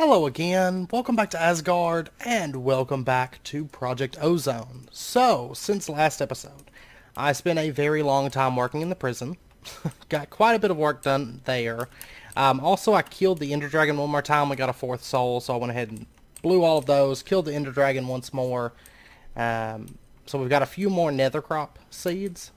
Hello again, welcome back to Asgard, and welcome back to Project Ozone. So, since last episode, I spent a very long time working in the prison. Got quite a bit of work done there. Also, I killed the Ender Dragon one more time. We got a fourth soul, so I went ahead and blew all of those, killed the Ender Dragon once more. So we've got a few more nethercrop seeds.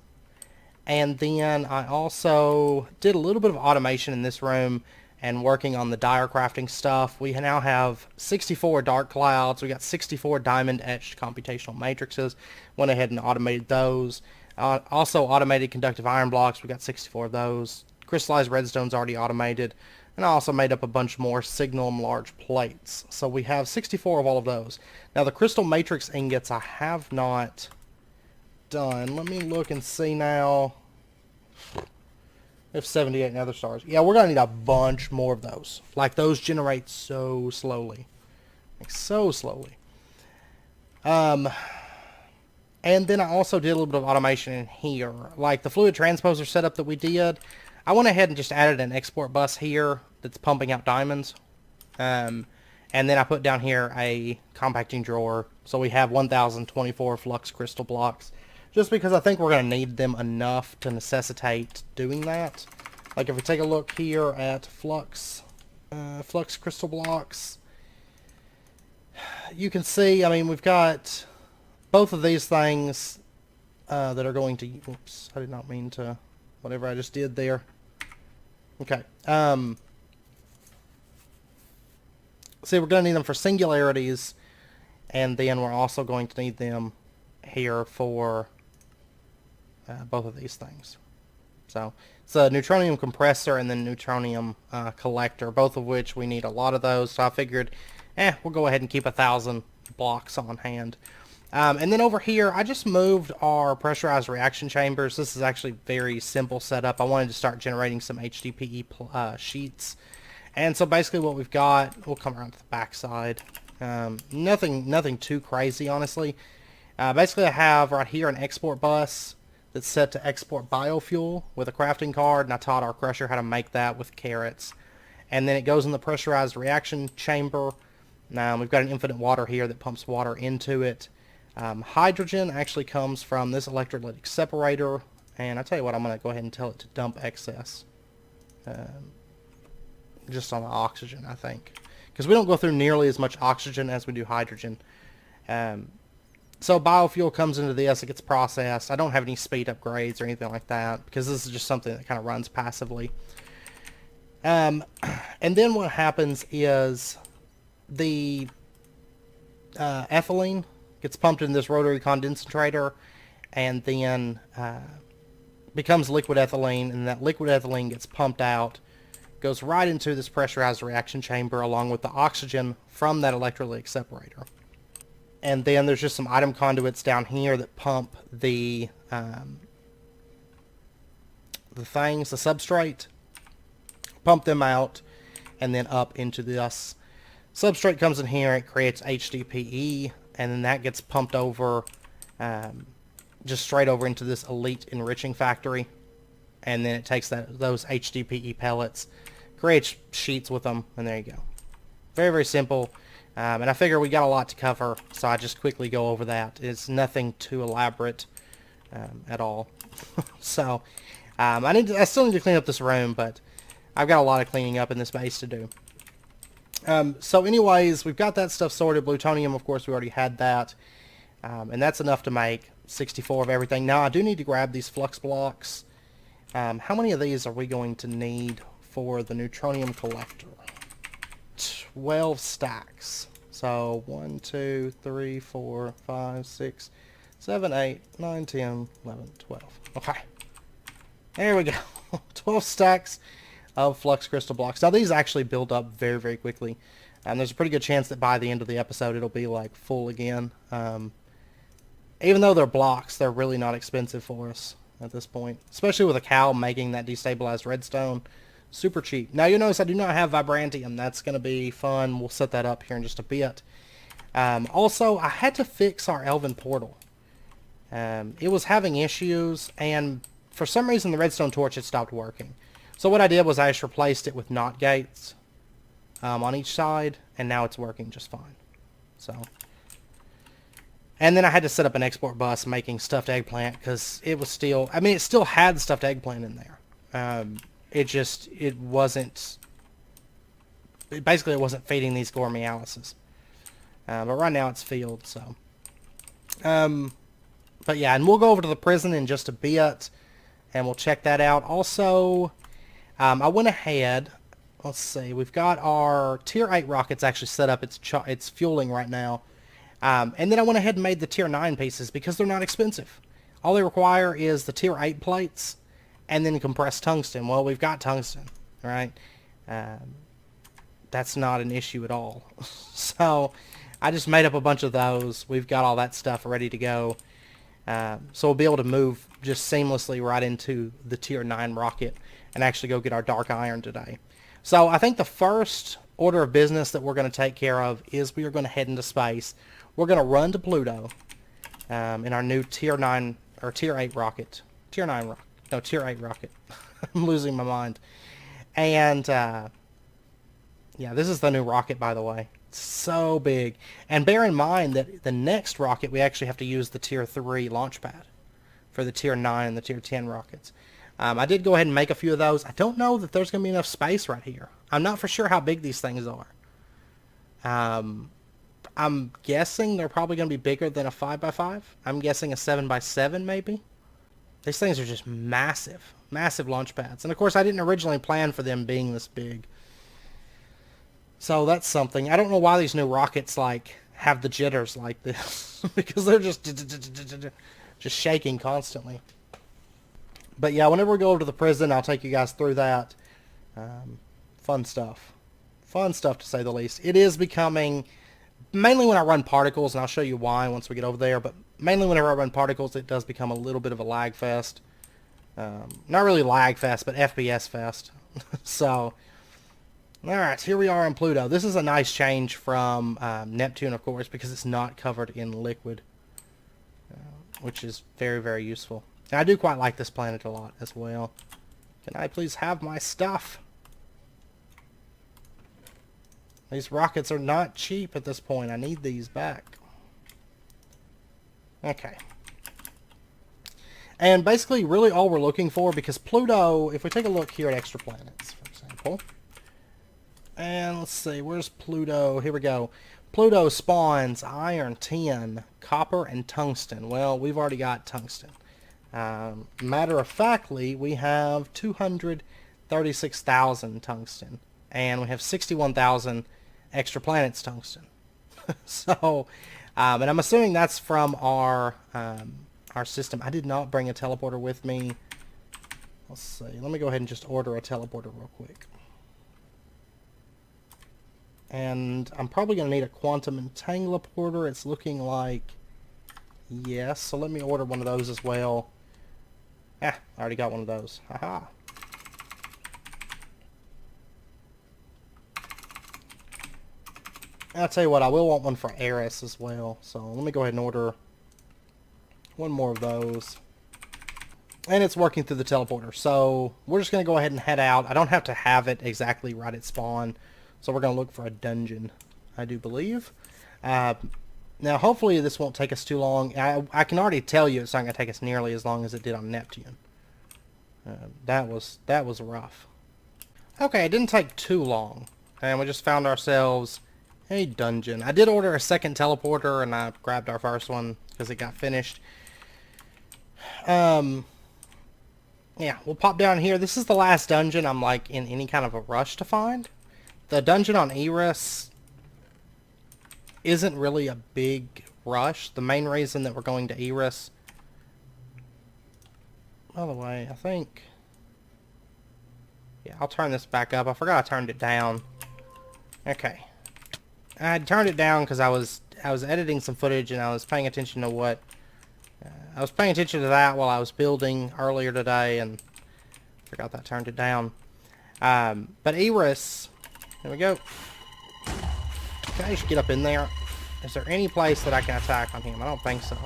And then I also did a little bit of automation in this room and working on the dire crafting stuff. We now have 64 dark clouds. We got 64 diamond etched computational matrices. Went ahead and automated those. Also automated conductive iron blocks. We got 64 of those. Crystallized redstone's already automated. And I also made up a bunch more signalum large plates. So we have 64 of all of those. Now the crystal matrix ingots I have not done. Let me look and see now. We have 78 nether stars. Yeah, we're going to need a bunch more of those. Like, those generate so slowly. Like, so slowly. And then I also did a little bit of automation in here. Like, the fluid transposer setup that we did, I went ahead and just added an export bus here that's pumping out diamonds. And then I put down here a compacting drawer. So we have 1,024 flux crystal blocks. Just because I think we're going to need them enough to necessitate doing that. Like if we take a look here at flux crystal blocks, you can see, I mean, we've got both of these things that are going to, oops, I did not mean to, whatever I just did there. Okay. See, we're going to need them for singularities, and then we're also going to need them here for both of these things. So it's a neutronium compressor and then neutronium collector, both of which we need a lot of those. So I figured, we'll go ahead and keep 1,000 blocks on hand. And then over here, I just moved our pressurized reaction chambers. This is actually very simple setup. I wanted to start generating some HDPE sheets. And so basically what we've got, we'll come around to the back side. Nothing too crazy, honestly. Basically I have right here an export bus that's set to export biofuel with a crafting card, and I taught our crusher how to make that with carrots. And then it goes in the pressurized reaction chamber. Now we've got an infinite water here that pumps water into it. Hydrogen actually comes from this electrolytic separator, and I tell you what, I'm going to go ahead and tell it to dump excess. Just on the oxygen, I think. Because we don't go through nearly as much oxygen as we do hydrogen. So biofuel comes into this, it gets processed. I don't have any speed upgrades or anything like that, because this is just something that kind of runs passively. And then what happens is the ethylene gets pumped in this rotary condensator, and then becomes liquid ethylene, and that liquid ethylene gets pumped out, goes right into this pressurized reaction chamber along with the oxygen from that electrolytic separator. And then there's just some item conduits down here that pump the substrate, pump them out, and then up into this. Substrate comes in here, it creates HDPE, and then that gets pumped over, just straight over into this elite enriching factory. And then it takes those HDPE pellets, creates sheets with them, and there you go. Very, very simple. And I figure we got a lot to cover, so I just quickly go over that. It's nothing too elaborate at all. So I still need to clean up this room, but I've got a lot of cleaning up in this base to do. So anyways, we've got that stuff sorted. Plutonium, of course, we already had that. And that's enough to make 64 of everything. Now, I do need to grab these flux blocks. How many of these are we going to need for the neutronium collector? 12 stacks. So 1, 2, 3, 4, 5, 6, 7, 8, 9, 10, 11, 12. Okay. There we go. 12 stacks of flux crystal blocks. Now these actually build up very, very quickly. And there's a pretty good chance that by the end of the episode it'll be like full again. Even though they're blocks, they're really not expensive for us at this point. Especially with a cow making that destabilized redstone. Super cheap. Now you notice I do not have vibrantium. That's going to be fun. We'll set that up here in just a bit. Also, I had to fix our elven portal. It was having issues, and for some reason the redstone torch had stopped working. So what I did was I just replaced it with NOT gates. on each side, and now it's working just fine. So, and then I had to set up an export bus making stuffed eggplant because it was still, I mean, it still had stuffed eggplant in there. It wasn't, basically it wasn't feeding these gourmet Alices. But right now it's filled, so. But yeah, and we'll go over to the prison in just a bit, and we'll check that out. Also, I went ahead, let's see, we've got our Tier 8 rockets actually set up. It's fueling right now. And then I went ahead and made the Tier 9 pieces because they're not expensive. All they require is the Tier 8 plates and then compressed tungsten. Well, we've got tungsten, right? That's not an issue at all. So I just made up a bunch of those. We've got all that stuff ready to go. So we'll be able to move just seamlessly right into the Tier 9 rocket and actually go get our dark iron today. So I think the first order of business that we're going to take care of is we are going to head into space. We're going to run to Pluto in our new Tier 9 or Tier 8 rocket. Tier 9 rocket. No, Tier 8 rocket. I'm losing my mind. And yeah, this is the new rocket, by the way. It's so big. And bear in mind that the next rocket, we actually have to use the Tier 3 launch pad for the Tier 9 and the Tier 10 rockets. I did go ahead and make a few of those. I don't know that there's going to be enough space right here. I'm not for sure how big these things are. I'm guessing they're probably going to be bigger than a 5x5. I'm guessing a 7x7 maybe. These things are just massive. Massive launch pads. And of course I didn't originally plan for them being this big. So that's something. I don't know why these new rockets like have the jitters like this. Because they're just shaking constantly. But yeah, whenever we go over to the prison, I'll take you guys through that. Fun stuff. Fun stuff to say the least. It is becoming, mainly when I run particles, and I'll show you why once we get over there, but mainly whenever I run particles, it does become a little bit of a lag fest. Not really lag fest, but FPS fest. So, alright, here we are on Pluto. This is a nice change from Neptune, of course, because it's not covered in liquid, which is very, very useful. And I do quite like this planet a lot as well. Can I please have my stuff? These rockets are not cheap at this point. I need these back. Okay. And basically, really all we're looking for, because Pluto, if we take a look here at exoplanets, for example. And let's see, where's Pluto? Here we go. Pluto spawns iron, tin, copper, and tungsten. Well, we've already got tungsten. Matter of factly, we have 236,000 tungsten, and we have 61,000 exoplanets tungsten. So, and I'm assuming that's from our system. I did not bring a teleporter with me. Let's see. Let me go ahead and just order a teleporter real quick. And I'm probably going to need a quantum entangleporter. It's looking like yes. So let me order one of those as well. I already got one of those. Haha. I'll tell you what, I will want one for Eris as well. So let me go ahead and order one more of those. And it's working through the teleporter. So we're just going to go ahead and head out. I don't have to have it exactly right at spawn. So we're going to look for a dungeon, I do believe. Now, hopefully this won't take us too long. I can already tell you it's not going to take us nearly as long as it did on Neptune. That was rough. Okay, it didn't take too long. And we just found ourselves a dungeon. I did order a second teleporter, and I grabbed our first one because it got finished. Yeah, we'll pop down here. This is the last dungeon I'm like in any kind of a rush to find. The dungeon on Eris isn't really a big rush. The main reason that we're going to Eris, by the way, I think, yeah, I'll turn this back up. I forgot I turned it down. Okay, I had turned it down because I was editing some footage and I was paying attention to what I was paying attention to that while I was building earlier today, and forgot that I turned it down. But Eris, there we go. Can I just get up in there? Is there any place that I can attack on him? I don't think so.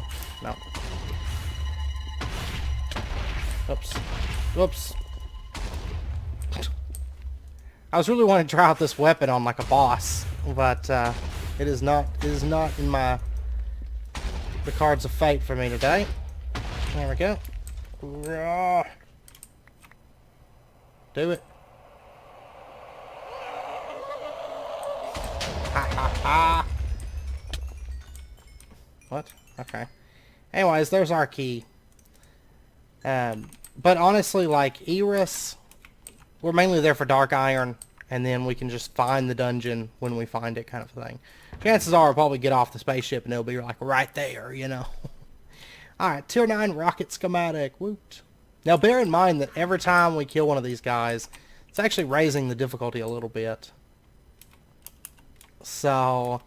No. Oops. Whoops. I was really wanting to try out this weapon on like a boss, but it is not in my the cards of fate for me today. There we go. Do it. Ha ha ha. What? Okay. Anyways, there's our key. But honestly, like Eris, we're mainly there for Dark Iron, and then we can just find the dungeon when we find it, kind of thing. Chances are we'll probably get off the spaceship and it'll be like right there, you know. Alright, Tier 9 rocket schematic. Woot. Now bear in mind that every time we kill one of these guys, it's actually raising the difficulty a little bit. So,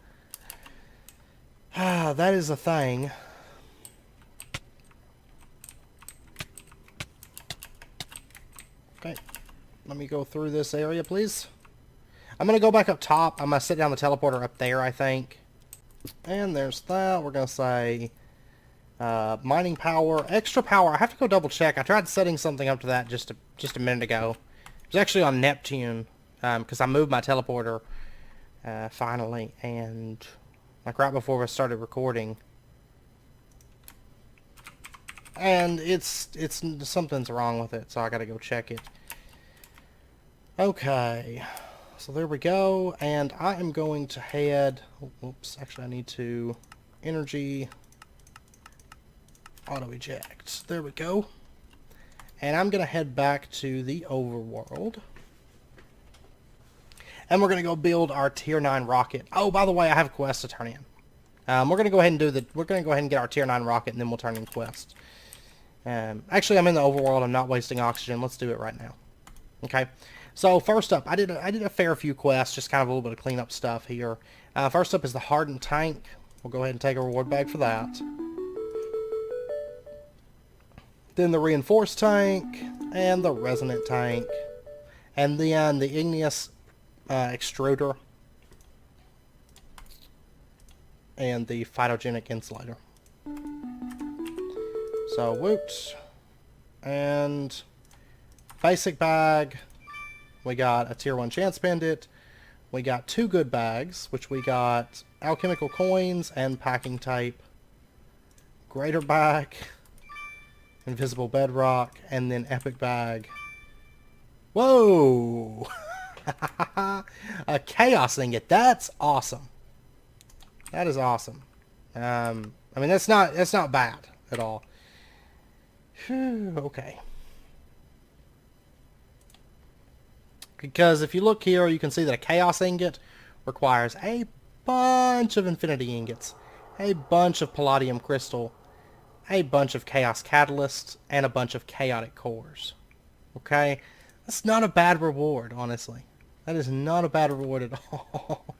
that is a thing. Okay, let me go through this area, please. I'm going to go back up top. I'm going to sit down the teleporter up there, I think. And there's that. We're going to say mining power, extra power. I have to go double check. I tried setting something up to that just a minute ago. It was actually on Neptune because I moved my teleporter finally, and like right before we started recording. And it's something's wrong with it, so I got to go check it. Okay. So there we go, and I am going to head... Oops, actually I need to... Energy... Auto-eject. There we go. And I'm going to head back to the overworld. And we're going to go build our Tier 9 rocket. Oh, by the way, I have a quest to turn in. We're going to go ahead and do the... We're going to go ahead and get our Tier 9 rocket, and then we'll turn in quest. Actually, I'm in the overworld. I'm not wasting oxygen. Let's do it right now. Okay. So first up, I did a fair few quests, just kind of a little bit of cleanup stuff here. First up is the hardened tank. We'll go ahead and take a reward bag for that. Then the reinforced tank, and the resonant tank, and then the igneous extruder, and the phytogenic insulator. So whoops, and basic bag. We got a Tier 1 chance pendant. We got 2 good bags, which we got alchemical coins and packing tape. Greater bag, invisible bedrock, and then epic bag. Whoa! A chaos ingot. That's awesome. That is awesome. I mean, that's not bad at all. Whew, okay. Because if you look here, you can see that a chaos ingot requires a bunch of infinity ingots, a bunch of palladium crystal, a bunch of chaos catalysts, and a bunch of chaotic cores. Okay? That's not a bad reward, honestly. That is not a bad reward at all.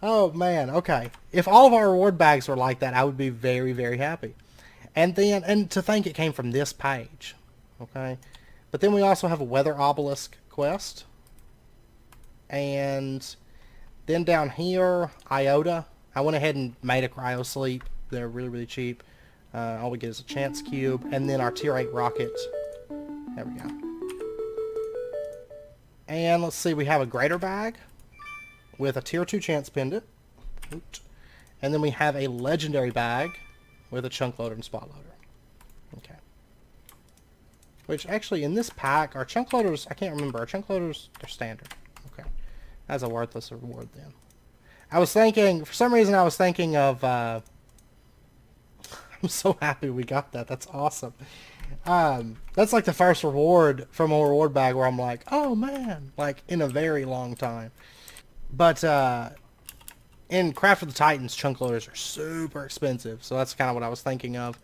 Oh, man. Okay. If all of our reward bags were like that, I would be very, very happy. And to think it came from this page. Okay? But then we also have a weather obelisk quest. And then down here, iota. I went ahead and made a cryo sleep. They're really, really cheap. All we get is a chance cube. And then our Tier 8 rocket. There we go. And let's see, we have a greater bag with a Tier 2 chance pendant. Oops. And then we have a legendary bag with a chunk loader and spot loader. Okay. Which actually in this pack, our chunk loaders, I can't remember, our chunk loaders are standard. Okay. That's a worthless reward then. I was thinking, for some reason I was thinking of, I'm so happy we got that. That's awesome. That's like the first reward from a reward bag where I'm like, oh man, like in a very long time. But, in Craft of the Titans, chunk loaders are super expensive, so that's kind of what I was thinking of.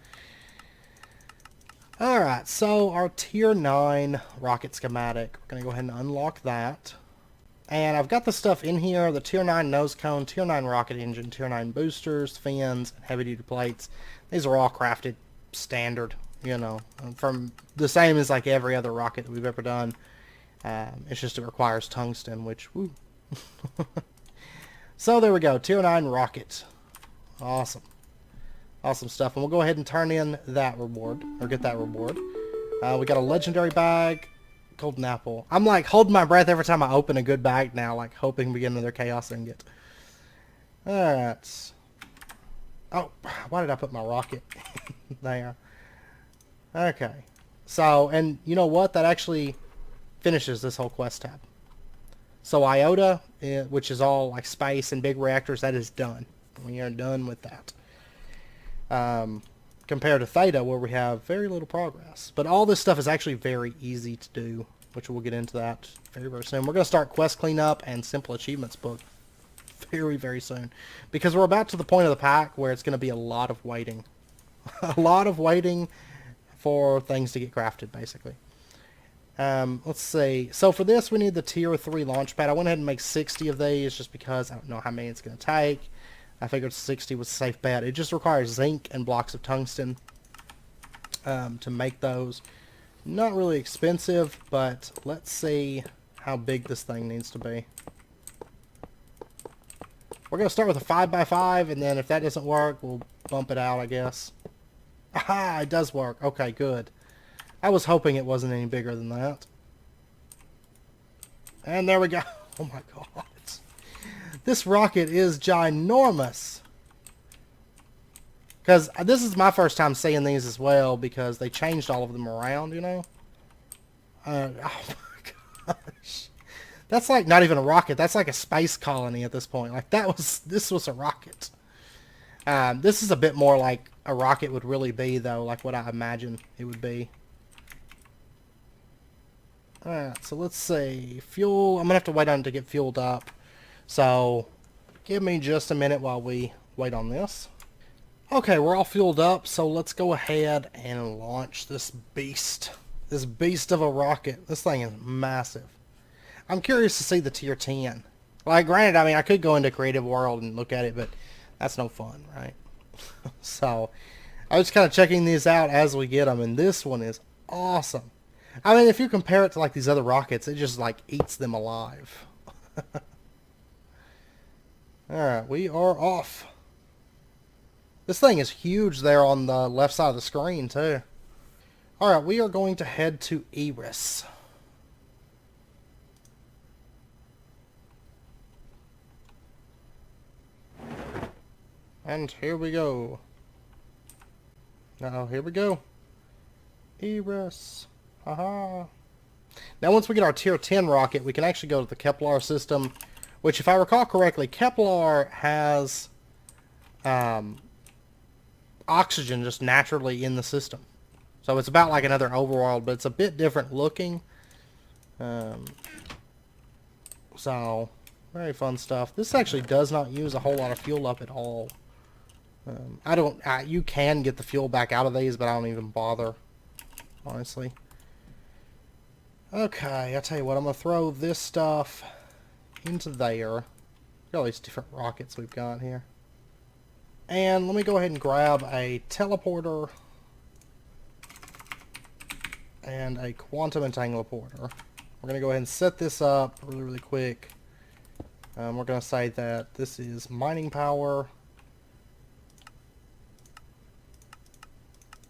Alright, so our Tier 9 rocket schematic, we're going to go ahead and unlock that. And I've got the stuff in here, the Tier 9 nose cone, Tier 9 rocket engine, Tier 9 boosters, fins, and heavy-duty plates. These are all crafted standard, you know, from the same as like every other rocket that we've ever done. It's just it requires tungsten, which, woo. So there we go, Tier 9 rocket. Awesome. Awesome stuff. And we'll go ahead and turn in that reward, or get that reward. We got a legendary bag, golden apple. I'm like holding my breath every time I open a good bag now, like hoping we get another chaos ingot. Alright. Oh, why did I put my rocket there? Okay. So, and you know what? That actually finishes this whole quest tab. So Iota, which is all like space and big reactors, that is done. We are done with that. Compared to Theta, where we have very little progress. But all this stuff is actually very easy to do, which we'll get into that very, very soon. We're going to start quest cleanup and simple achievements book very, very soon. Because we're about to the point of the pack where it's going to be a lot of waiting. A lot of waiting for things to get crafted, basically. Let's see. So for this, we need the tier 3 launch pad. I went ahead and make 60 of these just because I don't know how many it's going to take. I figured 60 was a safe bet. It just requires zinc and blocks of tungsten to make those. Not really expensive, but let's see how big this thing needs to be. We're going to start with a 5x5, and then if that doesn't work, we'll bump it out, I guess. Aha, it does work. Okay, good. I was hoping it wasn't any bigger than that. And there we go. Oh my god. This rocket is ginormous. Because this is my first time seeing these as well, because they changed all of them around, you know? Oh my gosh. That's like not even a rocket. That's like a space colony at this point. Like this was a rocket. This is a bit more like a rocket would really be, though, like what I imagine it would be. Alright, so let's see. Fuel. I'm going to have to wait on it to get fueled up. So, give me just a minute while we wait on this. Okay, we're all fueled up, so let's go ahead and launch this beast. This beast of a rocket. This thing is massive. I'm curious to see the tier 10. Like, granted, I mean, I could go into Creative World and look at it, but that's no fun, right? So, I was kind of checking these out as we get them, and this one is awesome. I mean, if you compare it to, like, these other rockets, it just, like, eats them alive. Alright, we are off. This thing is huge there on the left side of the screen, too. Alright, we are going to head to Eris. And here we go. Now, here we go. Eris. Haha. Now, once we get our tier 10 rocket, we can actually go to the Kepler system, which, if I recall correctly, Kepler has oxygen just naturally in the system. So it's about like another overworld, but it's a bit different looking. So, very fun stuff. This actually does not use a whole lot of fuel up at all. You can get the fuel back out of these, but I don't even bother, honestly. Okay, I'll tell you what, I'm going to throw this stuff into there. Look at all these different rockets we've got here. And let me go ahead and grab a teleporter and a quantum entangleporter. We're going to go ahead and set this up really, really quick. We're going to say that this is mining power.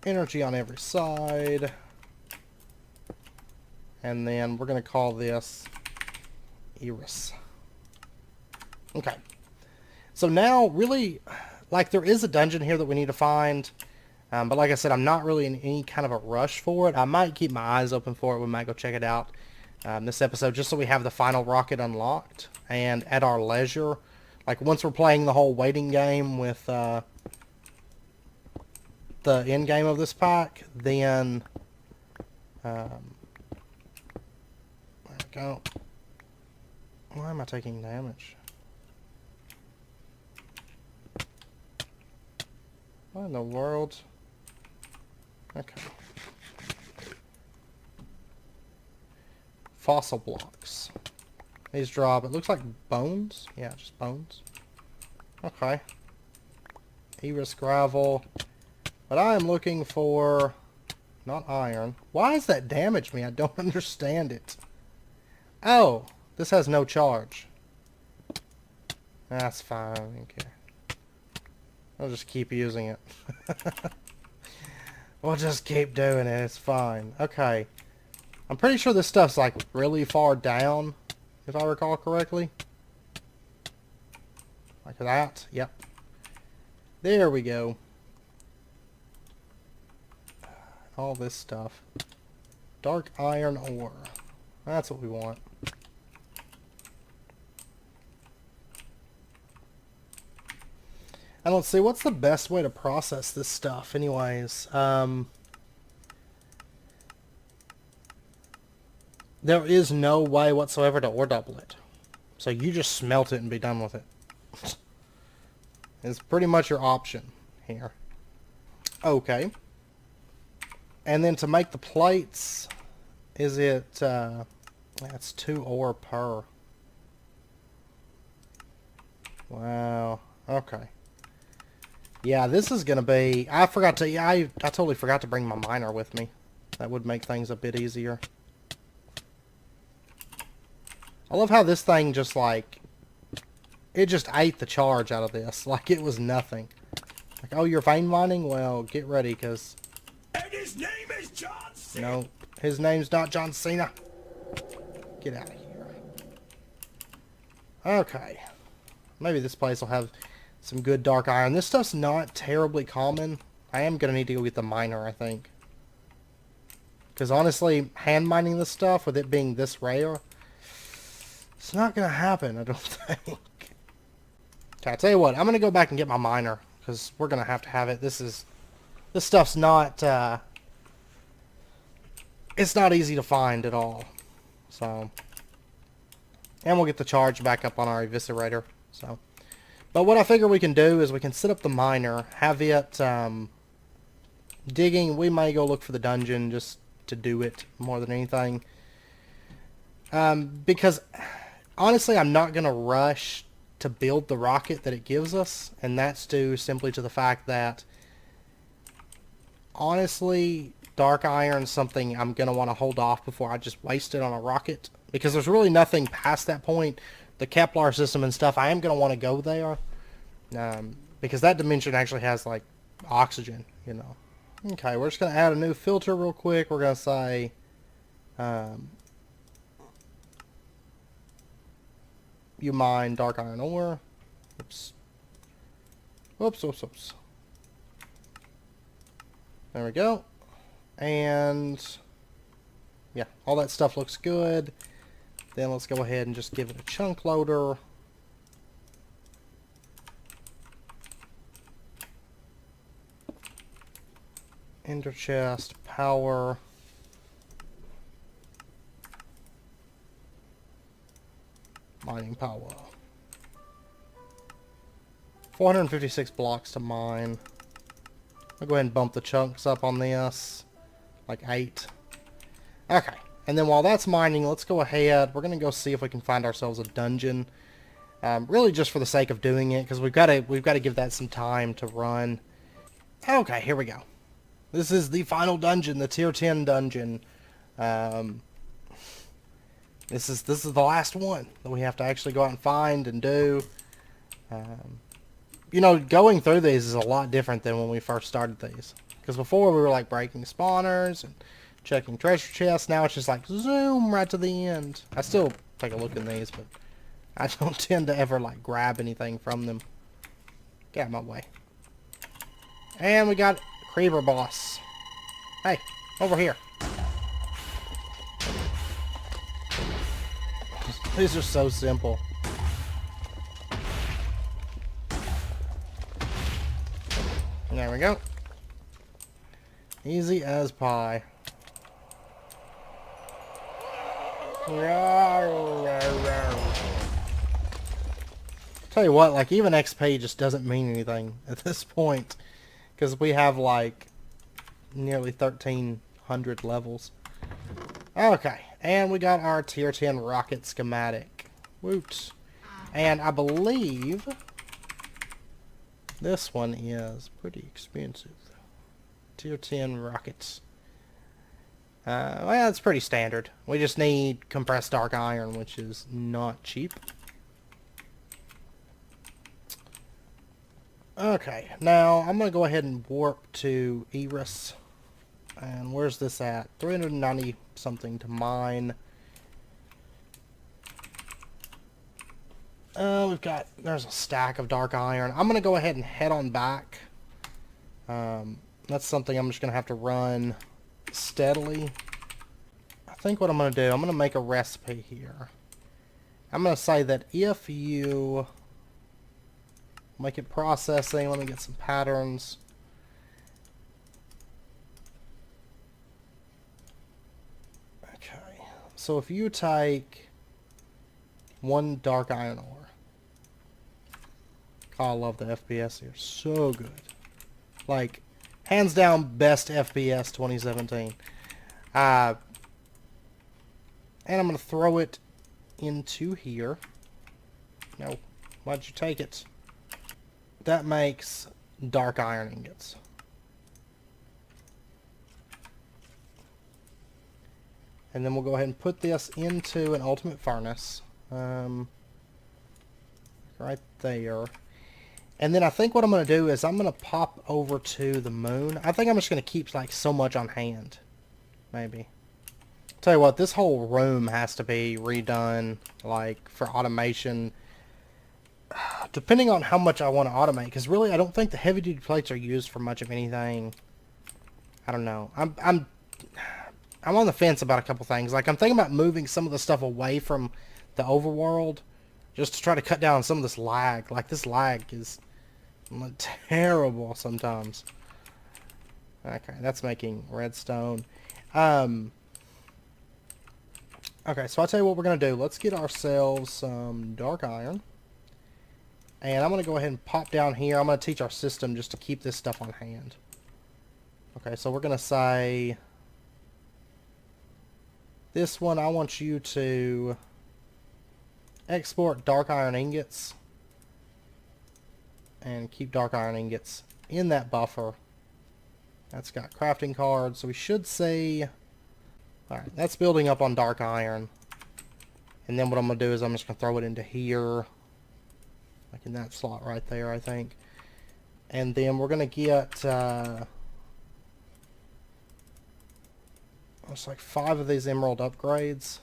Energy on every side. And then we're going to call this Eris. Okay. So now, really, like, there is a dungeon here that we need to find. But like I said, I'm not really in any kind of a rush for it. I might keep my eyes open for it. We might go check it out this episode, just so we have the final rocket unlocked. And at our leisure, like, once we're playing the whole waiting game with the end game of this pack, then there we go. Why am I taking damage? What in the world? Okay. Fossil blocks. These drop, it looks like bones. Yeah, just bones. Okay. Eris gravel. But I am looking for, not iron. Why does that damage me? I don't understand it. Oh, this has no charge. That's fine, I don't care. I'll just keep using it. We'll just keep doing it, it's fine. Okay. I'm pretty sure this stuff's like really far down, if I recall correctly. Like that. Yep. There we go. All this stuff. Dark iron ore. That's what we want. And let's see, what's the best way to process this stuff anyways? There is no way whatsoever to ore double it. So you just smelt it and be done with it. It's pretty much your option here. Okay. And then to make the plates, is it, that's 2 ore per. Wow. Okay. Yeah, this is going to be... I totally forgot to bring my miner with me. That would make things a bit easier. I love how this thing just, like... It just ate the charge out of this. Like, it was nothing. Like, oh, you're vein mining? Well, get ready, because... And his name is John Cena. No, his name's not John Cena. Get out of here. Okay. Maybe this place will have... some good dark iron. This stuff's not terribly common. I am going to need to go get the miner, I think. Because honestly, hand mining this stuff, with it being this rare, it's not going to happen, I don't think. Okay, I'll tell you what. I'm going to go back and get my miner. Because we're going to have it. This stuff's not... it's not easy to find at all. So... And we'll get the charge back up on our eviscerator. So... But what I figure we can do is we can set up the miner, have it digging. We may go look for the dungeon just to do it more than anything. Because honestly, I'm not going to rush to build the rocket that it gives us. And that's due simply to the fact that, honestly, dark iron is something I'm going to want to hold off before I just waste it on a rocket. Because there's really nothing past that point. The Kepler system and stuff, I am going to want to go there. Because that dimension actually has, like, oxygen, you know. Okay, we're just going to add a new filter real quick. We're going to say... you mine dark iron ore. Oops. Oops, oops, oops. There we go. And... yeah, all that stuff looks good. Then let's go ahead and just give it a chunk loader. Ender chest, power. Mining power. 456 blocks to mine. I'll go ahead and bump the chunks up on this. Like 8. Okay. And then while that's mining, let's go ahead. We're going to go see if we can find ourselves a dungeon. Really just for the sake of doing it, because we've got to give that some time to run. Okay, here we go. This is the final dungeon, the tier 10 dungeon. This is the last one that we have to actually go out and find and do. You know, going through these is a lot different than when we first started these. Because before we were like breaking spawners and checking treasure chests. Now it's just like zoom right to the end. I still take a look in these, but I don't tend to ever like grab anything from them. Get out of my way. And we got Creeper boss. Hey, over here. These are so simple. There we go. Easy as pie. Tell you what, like even XP just doesn't mean anything at this point, because we have like nearly 1,300 levels. Okay, and we got our tier 10 rocket schematic. Woot. And I believe this one is pretty expensive. Tier 10 rockets. Well, it's pretty standard. We just need compressed dark iron, which is not cheap. Okay, now I'm going to go ahead and warp to Eris. And where's this at? 390 something to mine. There's a stack of dark iron. I'm going to go ahead and head on back. That's something I'm just going to have to run steadily. I think what I'm going to do, I'm going to make a recipe here. I'm going to say that if you make it processing, let me get some patterns. Okay, so if you take 1 dark iron ore. Oh, I love the FPS here. So good. Like, hands down, best FPS 2017. And I'm going to throw it into here. No. Why'd you take it? That makes dark iron ingots. And then we'll go ahead and put this into an ultimate furnace. Right there. And then I think what I'm going to do is I'm going to pop over to the moon. I think I'm just going to keep like so much on hand. Maybe. Tell you what, this whole room has to be redone, like, for automation. Depending on how much I want to automate. Because really, I don't think the heavy-duty plates are used for much of anything. I don't know. I'm on the fence about a couple things. Like, I'm thinking about moving some of the stuff away from the overworld. Just to try to cut down some of this lag. Like, this lag is terrible sometimes. Okay, that's making redstone. Okay, so I'll tell you what we're going to do. Let's get ourselves some dark iron. And I'm going to go ahead and pop down here. I'm going to teach our system just to keep this stuff on hand. Okay, so we're going to say... This one, I want you to... export dark iron ingots and keep dark iron ingots in that buffer. That's got crafting cards, so we should see... Alright, that's building up on dark iron. And then what I'm going to do is I'm just going to throw it into here. Like in that slot right there, I think. And then we're going to get... it's like 5 of these emerald upgrades.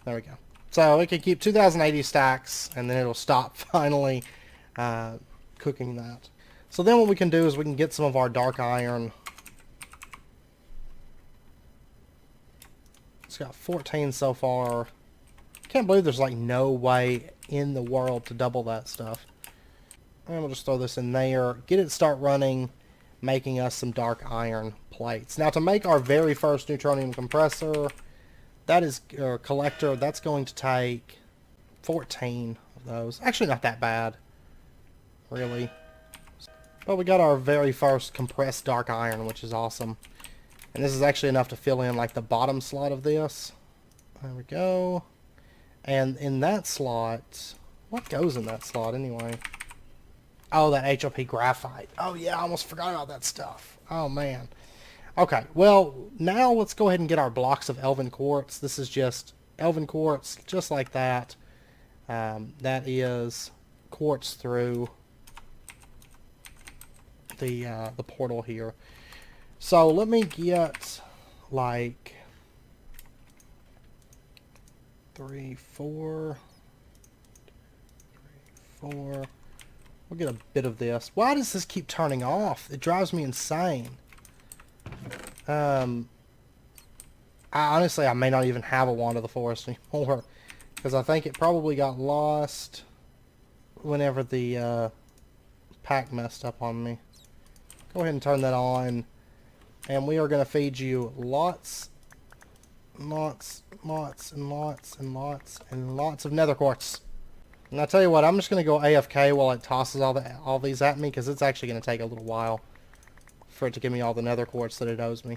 There we go. So it can keep 2080 stacks, and then it'll stop finally cooking that. So then what we can do is we can get some of our dark iron. It's got 14 so far. Can't believe there's like no way in the world to double that stuff. And we'll just throw this in there. Get it start running, making us some dark iron plates. Now to make our very first neutronium compressor... That is, or collector, that's going to take 14 of those. Actually not that bad, really. But we got our very first compressed dark iron, which is awesome. And this is actually enough to fill in like the bottom slot of this. There we go. And in that slot, what goes in that slot anyway? Oh, that HOP graphite. Oh yeah, I almost forgot about that stuff. Oh man. Okay, well, now let's go ahead and get our blocks of elven quartz. This is just elven quartz, just like that. That is quartz through the portal here. So let me get like 3, 4. We'll get a bit of this. Why does this keep turning off? It drives me insane. Honestly, I may not even have a Wand of the Forest anymore, because I think it probably got lost whenever the pack messed up on me. Go ahead and turn that on, and we are going to feed you lots and lots of nether quartz. And I tell you what, I'm just going to go AFK while it tosses all these at me, because it's actually going to take a little while for it to give me all the nether quartz that it owes me.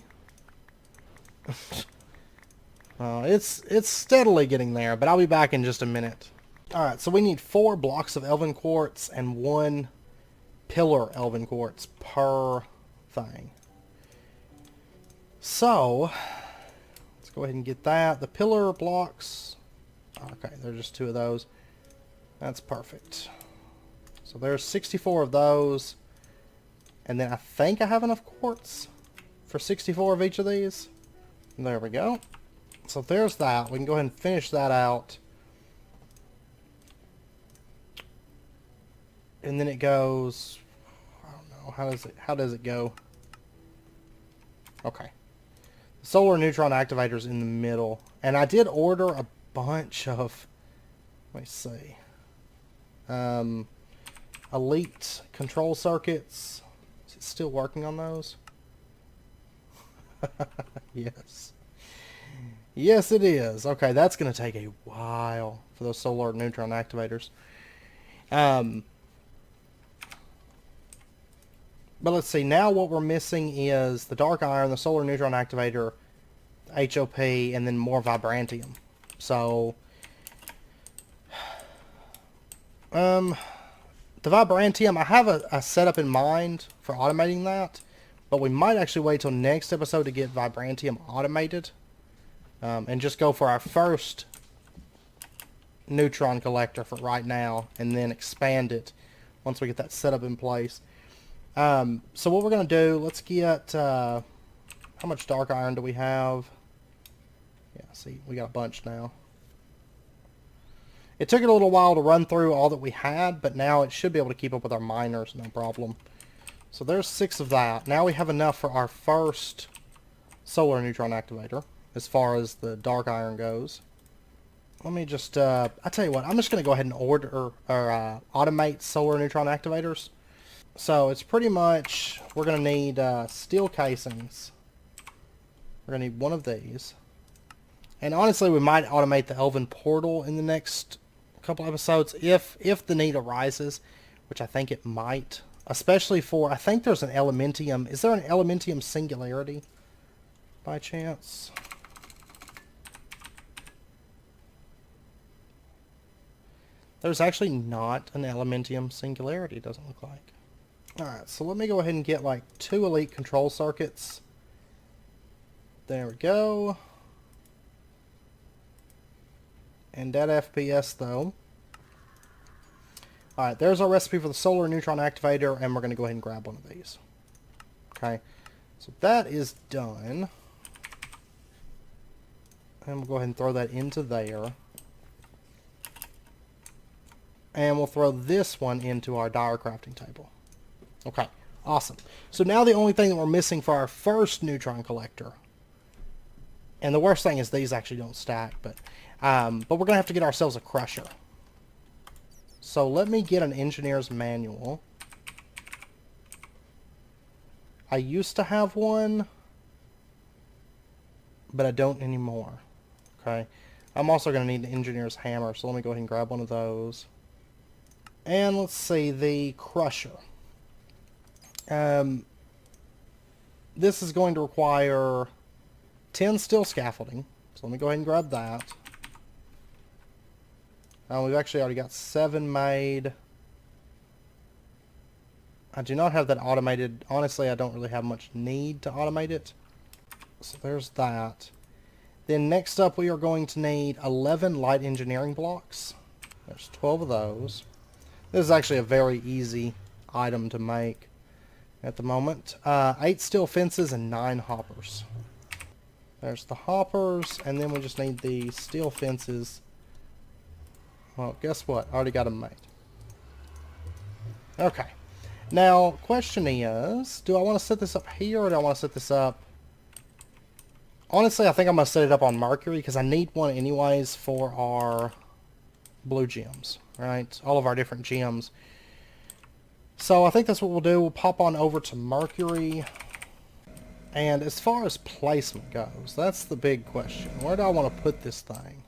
It's steadily getting there, but I'll be back in just a minute. Alright, so we need 4 blocks of elven quartz and 1 pillar elven quartz per thing. So, let's go ahead and get that. The pillar blocks, okay, there's just 2 of those. That's perfect. So there's 64 of those. And then I think I have enough quartz for 64 of each of these. There we go. So there's that. We can go ahead and finish that out. And then it goes, I don't know, how does it go? Okay. The solar neutron activator's in the middle. And I did order a bunch of, let me see. Elite control circuits. Is it still working on those? Yes. Yes, it is. Okay, that's going to take a while for those solar neutron activators. But let's see, now what we're missing is the dark iron, the solar neutron activator, HOP, and then more vibrantium. So, the vibrantium, I have a setup in mind for automating that, but we might actually wait till next episode to get vibrantium automated, and just go for our first neutron collector for right now, and then expand it once we get that setup in place. So what we're going to do, let's get, how much dark iron do we have? Yeah, see, we got a bunch now. It took it a little while to run through all that we had, but now it should be able to keep up with our miners, no problem. So there's 6 of that. Now we have enough for our first solar neutron activator, as far as the dark iron goes. Let me just, I tell you what, I'm just going to go ahead and order, or automate solar neutron activators. So it's pretty much, we're going to need steel casings. We're going to need one of these. And honestly, we might automate the Elven portal in the next couple episodes if the need arises, which I think it might. Especially for, I think there's an Elementium. Is there an Elementium singularity by chance? There's actually not an Elementium singularity, it doesn't look like. Alright, so let me go ahead and get like 2 elite control circuits. There we go. And that FPS though. Alright, there's our recipe for the solar neutron activator, and we're going to go ahead and grab one of these. Okay, so that is done. And we'll go ahead and throw that into there. And we'll throw this one into our dire crafting table. Okay, awesome. So now the only thing that we're missing for our first neutron collector, and the worst thing is these actually don't stack, but we're going to have to get ourselves a crusher. So let me get an engineer's manual. I used to have one, but I don't anymore. Okay, I'm also going to need an engineer's hammer, so let me go ahead and grab one of those. And let's see, the crusher. This is going to require 10 steel scaffolding, so let me go ahead and grab that. We've actually already got 7 made. I do not have that automated. Honestly, I don't really have much need to automate it. So there's that. Then next up we are going to need 11 light engineering blocks. There's 12 of those. This is actually a very easy item to make at the moment. 8 steel fences and 9 hoppers. There's the hoppers, and then we just need the steel fences. Well, guess what? I already got them made. Okay. Now, question is, do I want to set this up here, or do I want to set this up... Honestly, I think I'm going to set it up on Mercury, because I need one anyways for our blue gems, right? All of our different gems. So I think that's what we'll do. We'll pop on over to Mercury. And as far as placement goes, that's the big question. Where do I want to put this thing?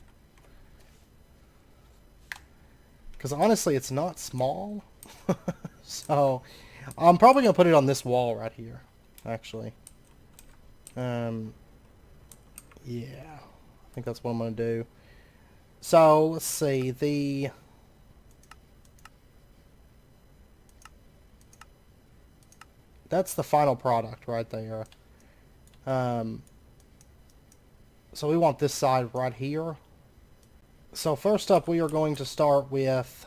Because honestly, it's not small. So I'm probably going to put it on this wall right here, actually. Yeah, I think that's what I'm going to do. So let's see, that's the final product right there. So we want this side right here. So first up, we are going to start with,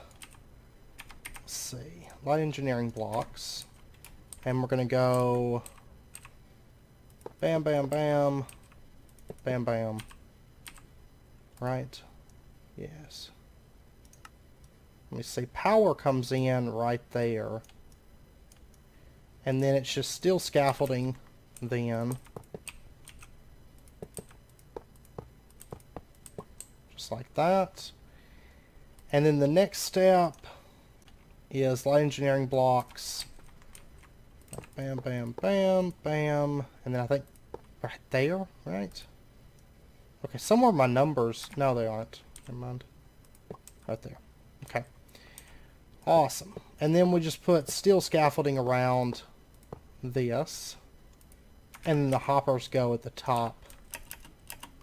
let's see, light engineering blocks. And we're going to go bam, bam, bam, bam, bam. Right? Yes. Let me see. Power comes in right there. And then it's just steel scaffolding then. Just like that. And then the next step is light engineering blocks. Bam, bam, bam, bam. And then I think right there, right? Okay, somewhere my numbers... No, they aren't. Never mind. Right there. Okay. Awesome. And then we just put steel scaffolding around this. And then the hoppers go at the top.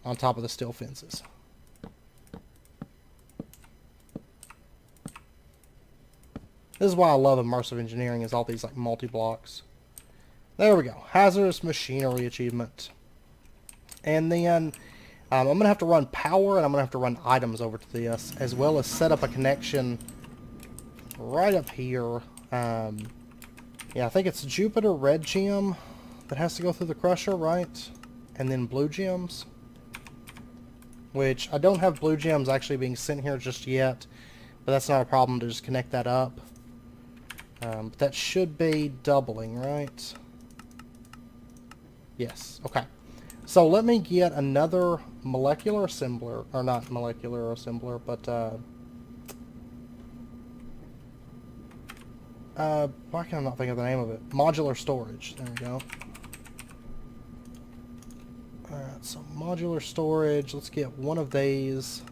On top of the steel fences. This is why I love immersive engineering, is all these like multi-blocks. There we go. Hazardous machinery achievement. And then I'm going to have to run power, and I'm going to have to run items over to this, as well as set up a connection right up here. Yeah, I think it's Jupiter red gem that has to go through the crusher, right? And then blue gems. Which, I don't have blue gems actually being sent here just yet, but that's not a problem to just connect that up. But that should be doubling, right? Yes, okay. So let me get another molecular assembler, or not molecular assembler, but why can I not think of the name of it? Modular storage, there we go. Alright, so modular storage, let's get one of these.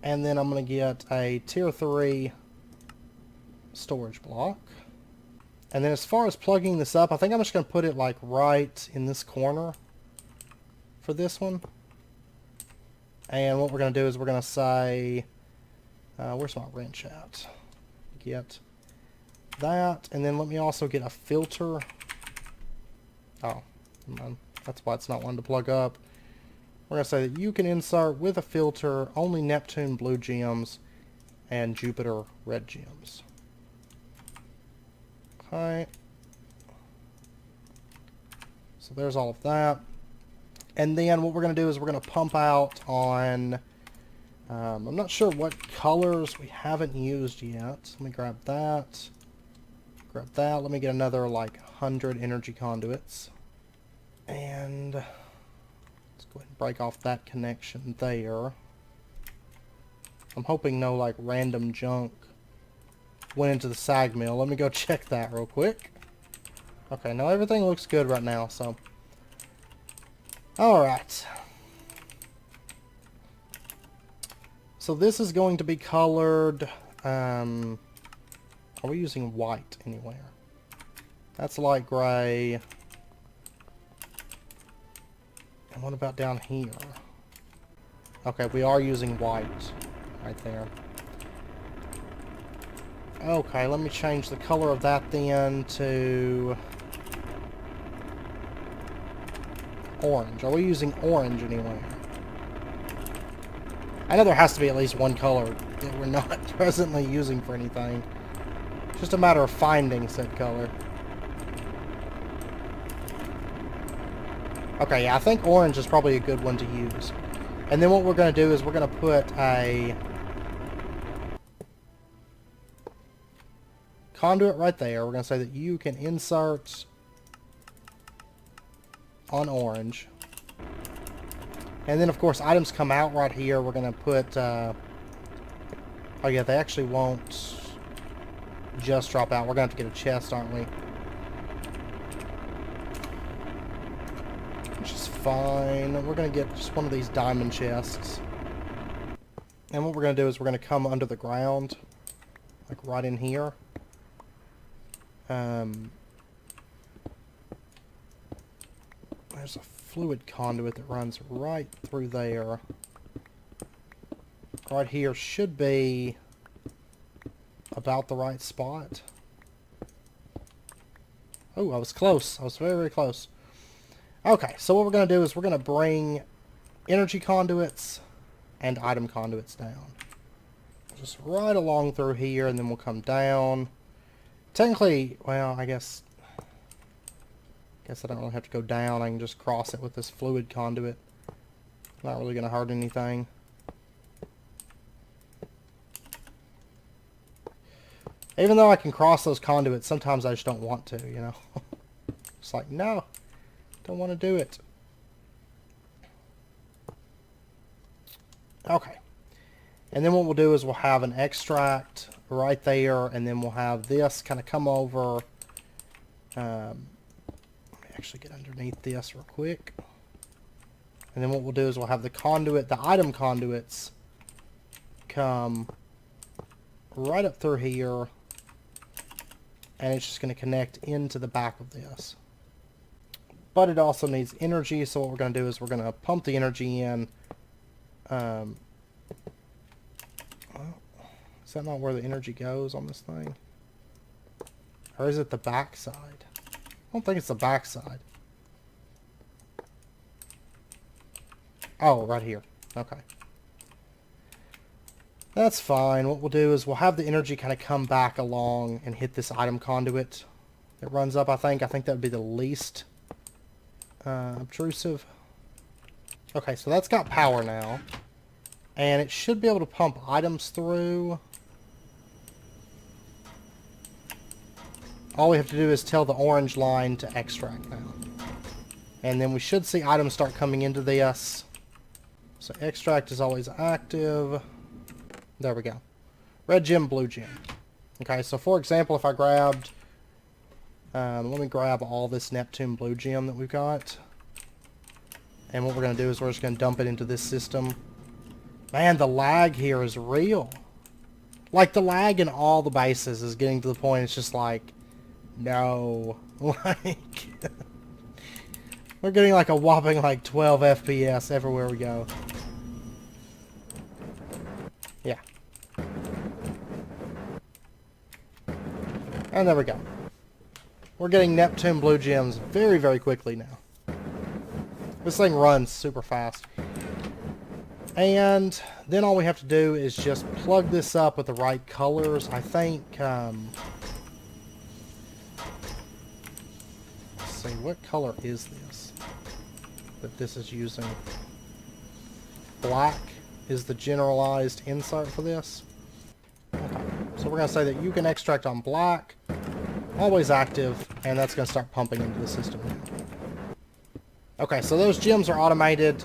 And then I'm going to get a tier 3 storage block. And then as far as plugging this up, I think I'm just going to put it like right in this corner for this one. And what we're going to do is we're going to say, where's my wrench at? Get that. And then let me also get a filter. Oh, that's why it's not one to plug up. We're going to say that you can insert with a filter only Neptune blue gems and Jupiter red gems. Okay. So there's all of that. And then what we're going to do is we're going to pump out on... I'm not sure what colors we haven't used yet. Let me grab that. Grab that. Let me get another like 100 energy conduits. And... let's go ahead and break off that connection there. I'm hoping no like random junk went into the sag mill. Let me go check that real quick. Okay, now everything looks good right now, so. Alright. So this is going to be colored, are we using white anywhere? That's light gray. And what about down here? Okay, we are using white right there. Okay, let me change the color of that then to orange. Are we using orange anywhere? I know there has to be at least one color that we're not presently using for anything. Just a matter of finding said color. Okay, yeah, I think orange is probably a good one to use. And then what we're going to do is we're going to put a conduit right there. We're going to say that you can insert on orange. And then, of course, items come out right here. We're going to put... oh, yeah, they actually won't just drop out. We're going to have to get a chest, aren't we? Which is fine. We're going to get just one of these diamond chests. And what we're going to do is we're going to come under the ground. Like right in here. There's a fluid conduit that runs right through there. Right here should be about the right spot. Oh, I was close. I was very, very close. Okay, so what we're going to do is we're going to bring energy conduits and item conduits down. just right along through here, and then we'll come down. Technically, well, I guess I don't really have to go down. I can just cross it with this fluid conduit. Not really going to hurt anything. Even though I can cross those conduits, sometimes I just don't want to, you know. It's like, no, don't want to do it. Okay. And then what we'll do is we'll have an extract right there, and then we'll have this kind of come over. Let me actually get underneath this real quick. And then what we'll do is we'll have the conduit, the item conduits, come right up through here. And it's just going to connect into the back of this. But it also needs energy, so what we're going to do is we're going to pump the energy in. Well, is that not where the energy goes on this thing? Or is it the back side? I don't think it's the back side. Oh, right here. Okay. That's fine. What we'll do is we'll have the energy kind of come back along and hit this item conduit that runs up, I think. I think that would be the least obtrusive. Okay, so that's got power now. And it should be able to pump items through. All we have to do is tell the orange line to extract now. And then we should see items start coming into this. So extract is always active. There we go. Red gem, blue gem. Okay, so for example, if I grabbed... let me grab all this Neptune blue gem that we've got. And what we're going to do is we're just going to dump it into this system. Man, the lag here is real. Like, the lag in all the bases is getting to the point it's just like... No. Like... We're getting like a whopping like 12 FPS everywhere we go. Yeah. And there we go. We're getting Neptune blue gems very, very quickly now. This thing runs super fast. And then all we have to do is just plug this up with the right colors. I think, let's see, what color is this that this is using? Black is the generalized insert for this. Okay. So we're going to say that you can extract on black, always active, and that's going to start pumping into the system now. Okay, so those gems are automated,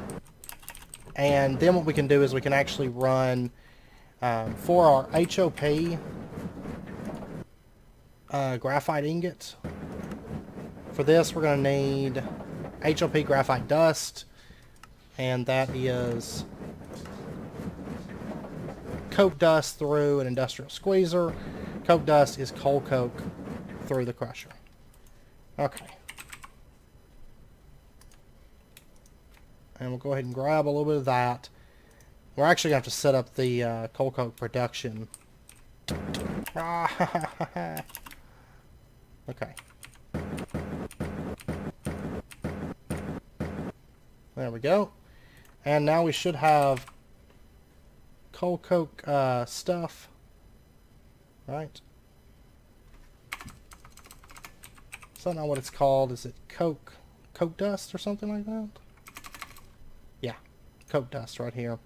and then what we can do is we can actually run, for our HOP graphite ingot. For this, we're going to need HOP graphite dust, and that is coke dust through an industrial squeezer. Coke dust is coal coke through the crusher. Okay. And we'll go ahead and grab a little bit of that. We're actually going to have to set up the coal coke production. Okay. There we go. And now we should have coal coke stuff. Right? Is that not what it's called? Is it coke dust or something like that? Yeah. Coke dust right here.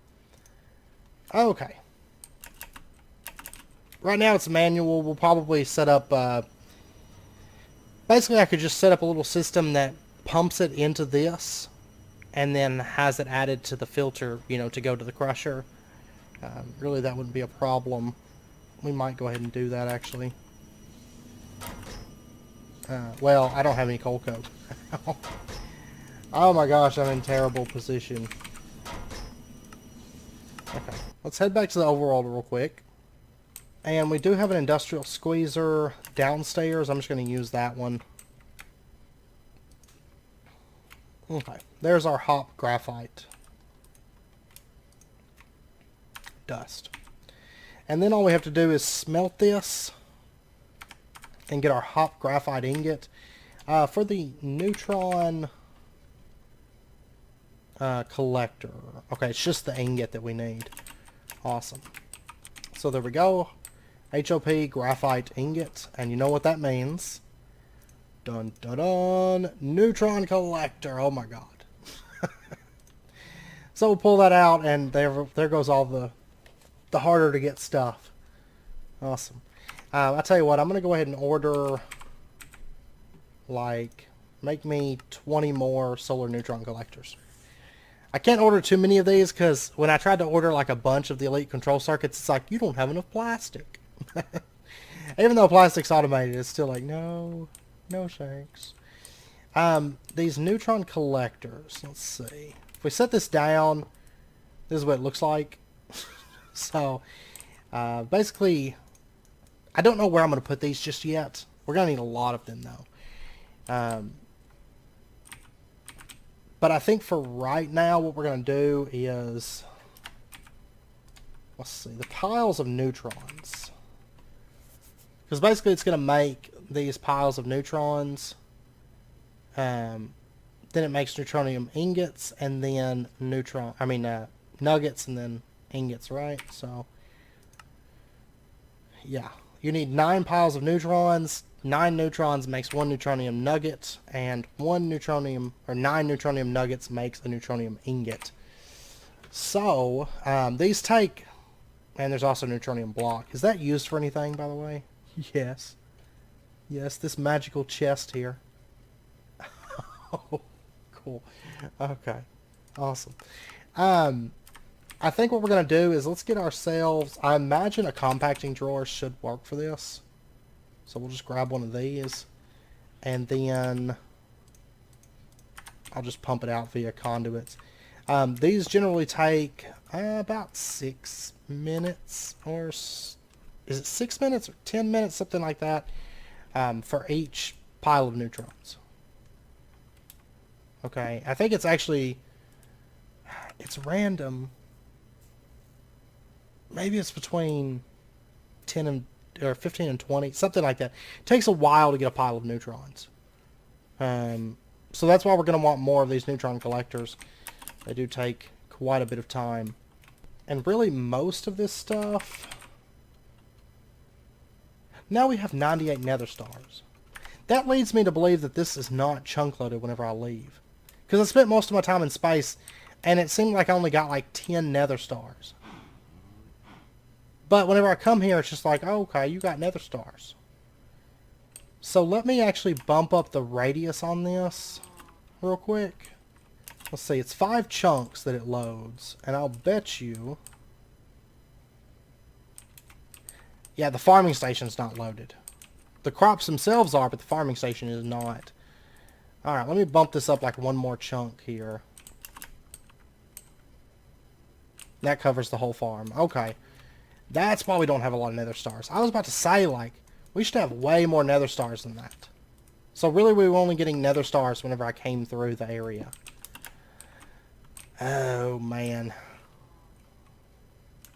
Okay. Right now it's manual. We'll probably set up... basically I could just set up a little system that pumps it into this and then has it added to the filter, you know, to go to the crusher. Really, that wouldn't be a problem. We might go ahead and do that, actually. Well, I don't have any coal coke. Oh my gosh, I'm in terrible position. Okay, let's head back to the overworld real quick. And we do have an industrial squeezer downstairs. I'm just going to use that one. Okay, there's our hop graphite dust. And then all we have to do is smelt this and get our hop graphite ingot. For the neutron collector. Okay, it's just the ingot that we need. Awesome. So there we go. HOP, graphite ingot. And you know what that means. Dun dun dun. Neutron collector. Oh my god. So we'll pull that out, and there goes all the harder to get stuff. Awesome. I'll tell you what, I'm going to go ahead and order, like, make me 20 more solar neutron collectors. I can't order too many of these because when I tried to order like a bunch of the elite control circuits, it's like, you don't have enough plastic. Even though plastic's automated, it's still like, no thanks. These neutron collectors, let's see. If we set this down, this is what it looks like. So, basically, I don't know where I'm going to put these just yet. We're going to need a lot of them, though. But I think for right now, what we're going to do is, let's see, the piles of neutrons. Because basically it's going to make these piles of neutrons. Then it makes neutronium ingots, and then nuggets, and then ingots, right? So, yeah. You need 9 piles of neutrons. 9 neutrons makes 1 neutronium nugget, and 9 neutronium nuggets makes a neutronium ingot. So, these take, and there's also neutronium block. Is that used for anything, by the way? Yes. Yes, this magical chest here. Oh, cool. Okay. Awesome. I think what we're going to do is let's get ourselves, I imagine a compacting drawer should work for this. So we'll just grab one of these, and then I'll just pump it out via conduits. These generally take about 6 minutes, or is it 6 minutes or 10 minutes, something like that, for each pile of neutrons. Okay, I think it's actually, it's random. Maybe it's between 15 and 20, something like that. It takes a while to get a pile of neutrons. So that's why we're going to want more of these neutron collectors. They do take quite a bit of time. And really most of this stuff... Now we have 98 nether stars. That leads me to believe that this is not chunk loaded whenever I leave. Because I spent most of my time in space, and it seemed like I only got like 10 nether stars. But whenever I come here, it's just like, oh, okay, you got nether stars. So let me actually bump up the radius on this real quick. Let's see, it's 5 chunks that it loads. And I'll bet you... Yeah, the farming station's not loaded. The crops themselves are, but the farming station is not. Alright, let me bump this up like 1 more chunk here. That covers the whole farm. Okay. That's why we don't have a lot of nether stars. I was about to say, like, we should have way more nether stars than that. So really we were only getting nether stars whenever I came through the area. Oh, man.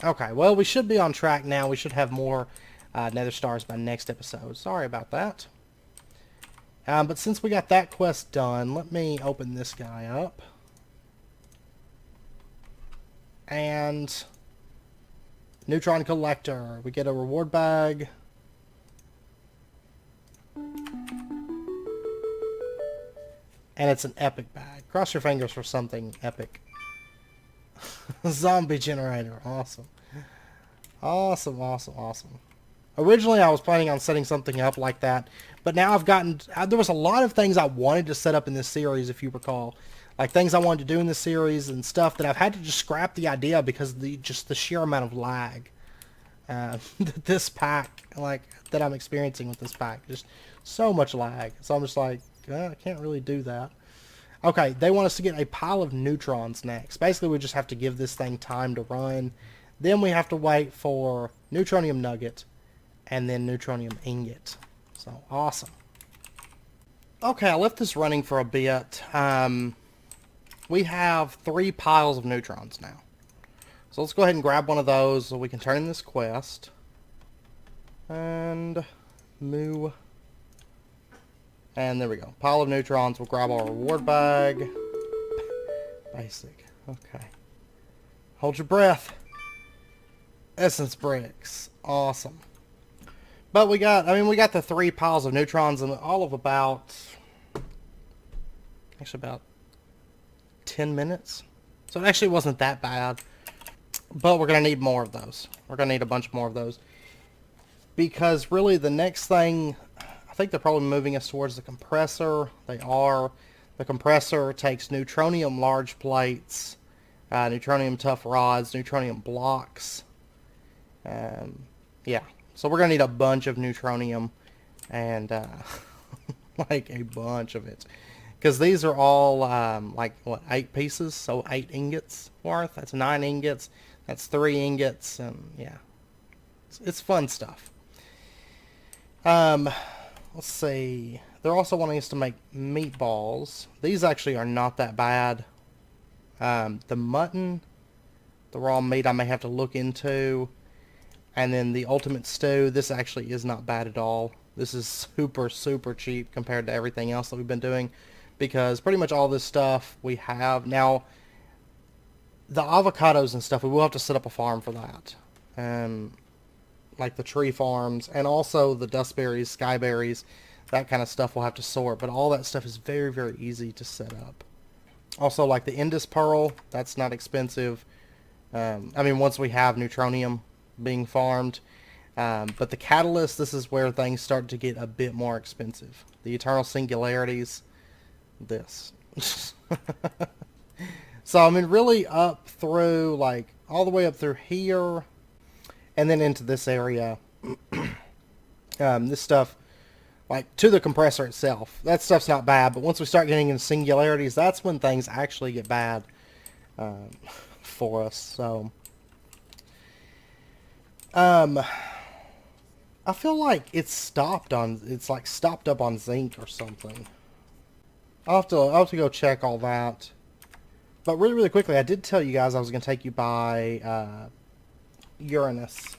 Okay, well, we should be on track now. We should have more nether stars by next episode. Sorry about that. But since we got that quest done, let me open this guy up. And... Neutron collector. We get a reward bag. And it's an epic bag. Cross your fingers for something epic. Zombie generator. Awesome. Awesome, awesome, awesome. Originally, I was planning on setting something up like that. But now I've gotten... There was a lot of things I wanted to set up in this series, if you recall. Like things I wanted to do in this series and stuff that I've had to just scrap the idea because of the sheer amount of lag this pack, like, that I'm experiencing with this pack. Just so much lag. So I'm just like, I can't really do that. Okay, they want us to get a pile of neutrons next. Basically, we just have to give this thing time to run. Then we have to wait for neutronium nugget and then neutronium ingot. So, awesome. Okay, I left this running for a bit. We have 3 piles of neutrons now. So let's go ahead and grab one of those so we can turn in this quest. And moo. And there we go. Pile of neutrons. We'll grab our reward bag. Basic. Okay. Hold your breath. essence bricks. Awesome. But we got the 3 piles of neutrons and all of about 10 minutes. So it actually wasn't that bad. But we're going to need more of those. We're going to need a bunch more of those. Because really the next thing, I think they're probably moving us towards the compressor. They are. The compressor takes neutronium large plates, neutronium tough rods, neutronium blocks. Yeah. So we're going to need a bunch of neutronium and like a bunch of it. Because these are all like, what, 8 pieces? So 8 ingots worth. That's 9 ingots. That's 3 ingots. And yeah, it's fun stuff. Let's see. They're also wanting us to make meatballs. These actually are not that bad. The mutton, the raw meat I may have to look into. And then the ultimate stew, this actually is not bad at all. This is super, super cheap compared to everything else that we've been doing. Because pretty much all this stuff we have. Now, the avocados and stuff, we will have to set up a farm for that. Like the tree farms. And also the dustberries, skyberries, that kind of stuff we'll have to sort. But all that stuff is very, very easy to set up. Also, like the Indus Pearl, that's not expensive. Once we have neutronium being farmed. But the catalyst, this is where things start to get a bit more expensive. The eternal singularities, this. So, really up through, like, all the way up through here, and then into this area. This stuff, like, to the compressor itself. That stuff's not bad, but once we start getting into singularities, that's when things actually get bad for us, so... I feel like it's stopped up on zinc or something. I'll have to go check all that. But really, really quickly, I did tell you guys I was going to take you by Uranus.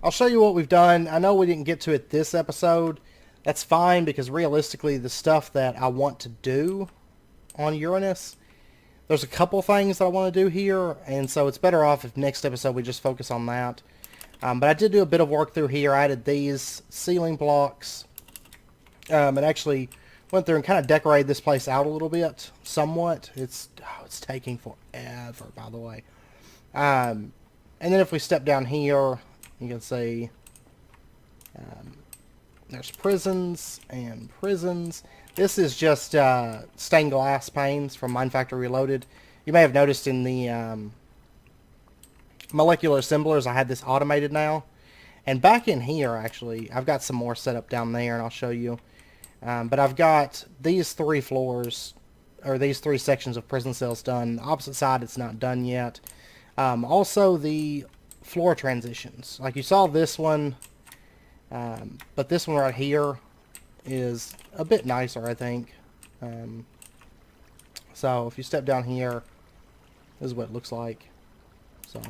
I'll show you what we've done. I know we didn't get to it this episode. That's fine, because realistically, the stuff that I want to do on Uranus, there's a couple things that I want to do here, and so it's better off if next episode we just focus on that. But I did do a bit of work through here. I added these ceiling blocks, and actually went through and kind of decorated this place out a little bit, somewhat. It's taking forever, by the way. And then if we step down here, you can see there's prisons and prisons. This is just stained glass panes from Mine Factory Reloaded. You may have noticed in the molecular assemblers, I had this automated now. And back in here, actually, I've got some more set up down there, and I'll show you. But I've got these 3 floors, or these 3 sections of prison cells done. The opposite side, it's not done yet. Also, the floor transitions. Like you saw this one, but this one right here is a bit nicer, I think. So if you step down here, this is what it looks like. So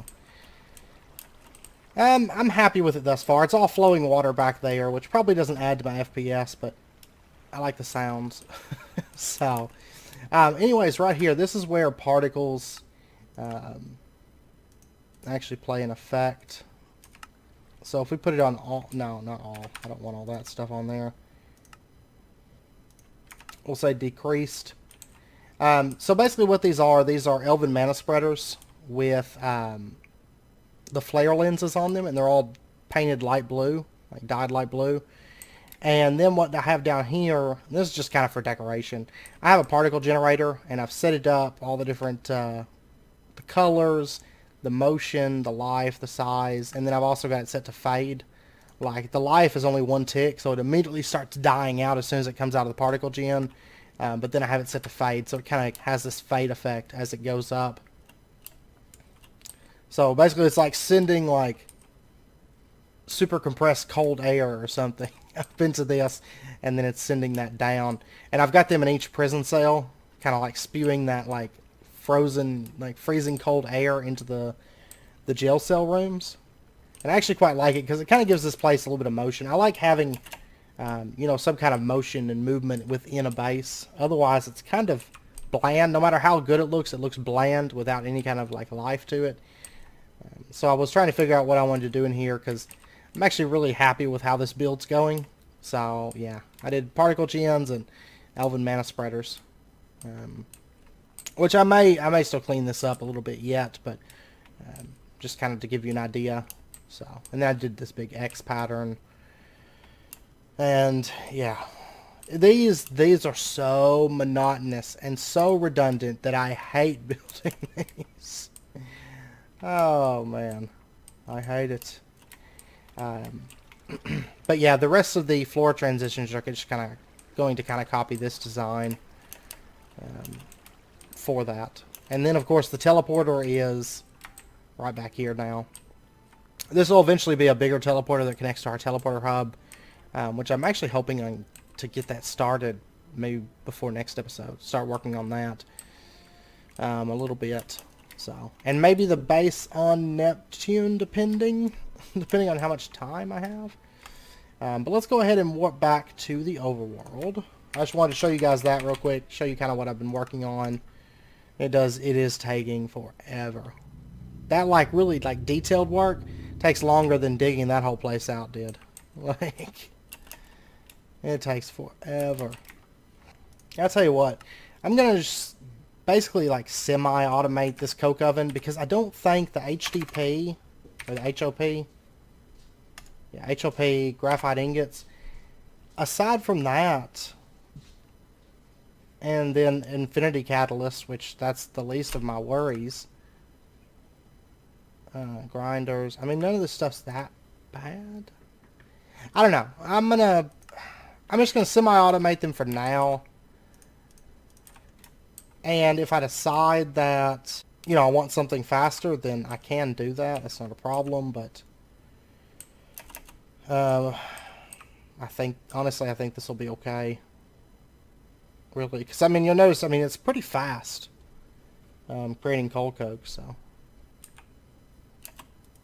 I'm happy with it thus far. It's all flowing water back there, which probably doesn't add to my FPS, but I like the sounds. So anyways, right here, this is where particles actually play an effect. So if we put it on all, no, not all. I don't want all that stuff on there. We'll say decreased. So basically what these are Elven mana spreaders with the flare lenses on them, and they're all painted light blue, like dyed light blue. And then what I have down here, this is just kind of for decoration. I have a particle generator, and I've set it up, all the different the colors, the motion, the life, the size, and then I've also got it set to fade. Like, the life is only 1 tick, so it immediately starts dying out as soon as it comes out of the particle gen. But then I have it set to fade, so it kind of has this fade effect as it goes up. So basically it's like sending like super compressed cold air or something up into this, and then it's sending that down. And I've got them in each prison cell, kind of like spewing that like frozen, like freezing cold air into the jail cell rooms. And I actually quite like it because it kind of gives this place a little bit of motion. I like having, some kind of motion and movement within a base. Otherwise, it's kind of bland. No matter how good it looks bland without any kind of like life to it. So I was trying to figure out what I wanted to do in here because I'm actually really happy with how this build's going. So yeah, I did particle gens and elven mana spreaders, which I may still clean this up a little bit yet, but just kind of to give you an idea. So, and then I did this big X pattern, and yeah, these are so monotonous and so redundant that I hate building these. Oh man, I hate it. But yeah, the rest of the floor transitions are just kind of going to copy this design for that. And then of course the teleporter is right back here now. This will eventually be a bigger teleporter that connects to our teleporter hub, which I'm actually hoping to get that started maybe before next episode. Start working on that a little bit. So, and maybe the base on Neptune, depending on how much time I have. But let's go ahead and warp back to the overworld. I just wanted to show you guys that real quick, show you kind of what I've been working on. It is taking forever. That really detailed work takes longer than digging that whole place out did. Like, it takes forever. I'll tell you what, I'm gonna just basically semi-automate this coke oven because I don't think the HDP or the HOP, yeah, HOP graphite ingots, aside from that, and then infinity catalyst, which that's the least of my worries. Grinders. I mean, none of this stuff's that bad. I don't know. I'm just gonna semi-automate them for now. And if I decide that, I want something faster, then I can do that. That's not a problem, but honestly, I think this will be okay. Really, because I mean, you'll notice, it's pretty fast creating coal coke, so.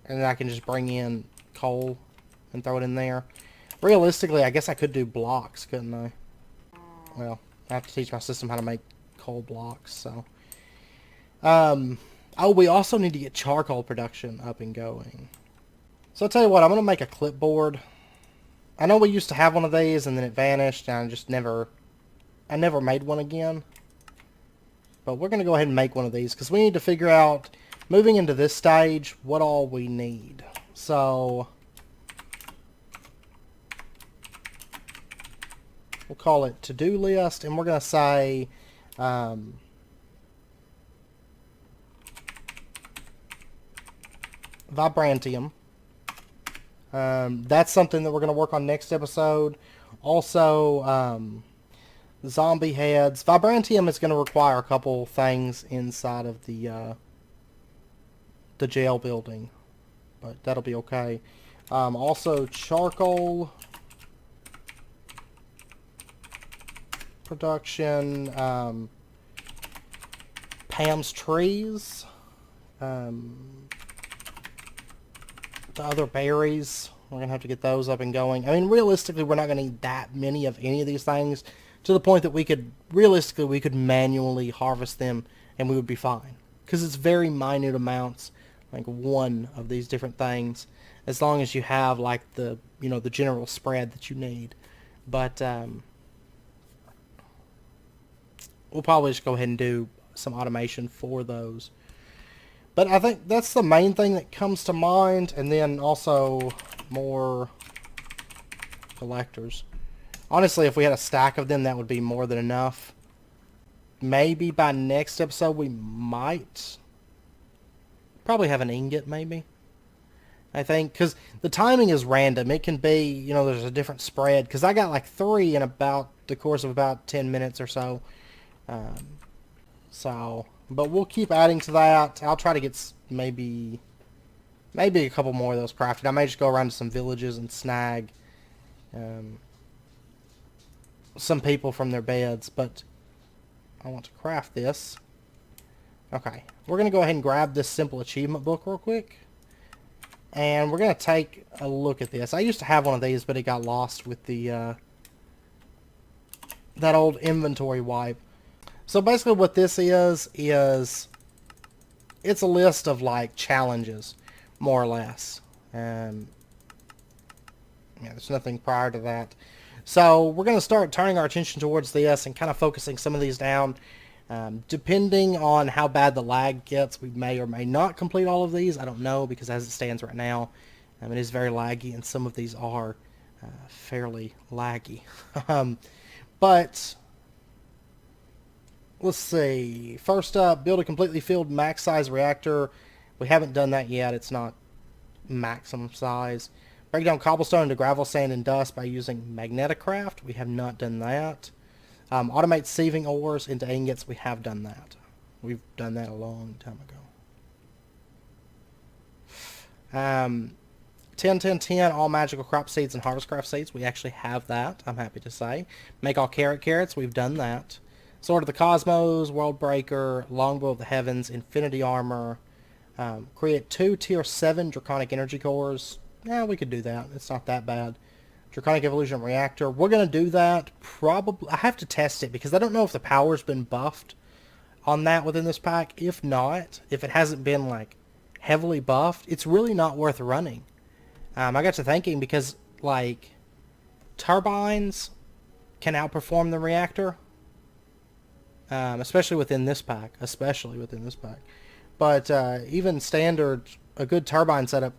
And then I can just bring in coal and throw it in there. Realistically, I guess I could do blocks, couldn't I? Well, I have to teach my system how to make coal blocks, so. Oh, we also need to get charcoal production up and going. So I'll tell you what, I'm going to make a clipboard. I know we used to have one of these, and then it vanished, and I never made one again. But we're going to go ahead and make one of these, because we need to figure out, moving into this stage, what all we need. So we'll call it to-do list, and we're going to say vibrantium. That's something that we're going to work on next episode. Also, zombie heads. Vibrantium is going to require a couple things inside of the jail building, but that'll be okay. Also, charcoal production. Pam's trees. The other berries, we're going to have to get those up and going. I mean, realistically, we're not going to need that many of any of these things to the point that we could manually harvest them and we would be fine. Because it's very minute amounts, like one of these different things, as long as you have the general spread that you need. But we'll probably just go ahead and do some automation for those. But I think that's the main thing that comes to mind, and then also more collectors. Honestly, if we had a stack of them, that would be more than enough. Maybe by next episode we might probably have an ingot, maybe. I think, because the timing is random. It can be, there's a different spread, because I got 3 in about the course of about 10 minutes or so. But we'll keep adding to that. I'll try to get maybe a couple more of those crafted. I may just go around to some villages and snag some people from their beds, but I want to craft this. Okay, we're going to go ahead and grab this simple achievement book real quick. And we're going to take a look at this. I used to have one of these, but it got lost with the that old inventory wipe. So basically what this is it's a list of challenges. more or less. Yeah, there's nothing prior to that. So we're going to start turning our attention towards this and kind of focusing some of these down. Depending on how bad the lag gets, we may or may not complete all of these. I don't know, because as it stands right now, it is very laggy, and some of these are fairly laggy. But let's see. First up, build a completely filled max size reactor. We haven't done that yet. It's not maximum size. Break down cobblestone into gravel, sand, and dust by using magneticraft. We have not done that. Automate sieving ores into ingots. We have done that. We've done that a long time ago. 10-10-10, all magical crop seeds and harvestcraft seeds. We actually have that, I'm happy to say. Make all carrots. We've done that. Sword of the Cosmos, World Breaker, Longbow of the Heavens, Infinity Armor. Create 2 tier 7 draconic energy cores. Yeah, we could do that. It's not that bad. Draconic Evolution Reactor. We're going to do that. Probably. I have to test it because I don't know if the power's been buffed on that within this pack. If not, if it hasn't been like heavily buffed, it's really not worth running. I got to thinking because like turbines can outperform the reactor. Especially within this pack. But even standard, a good turbine setup,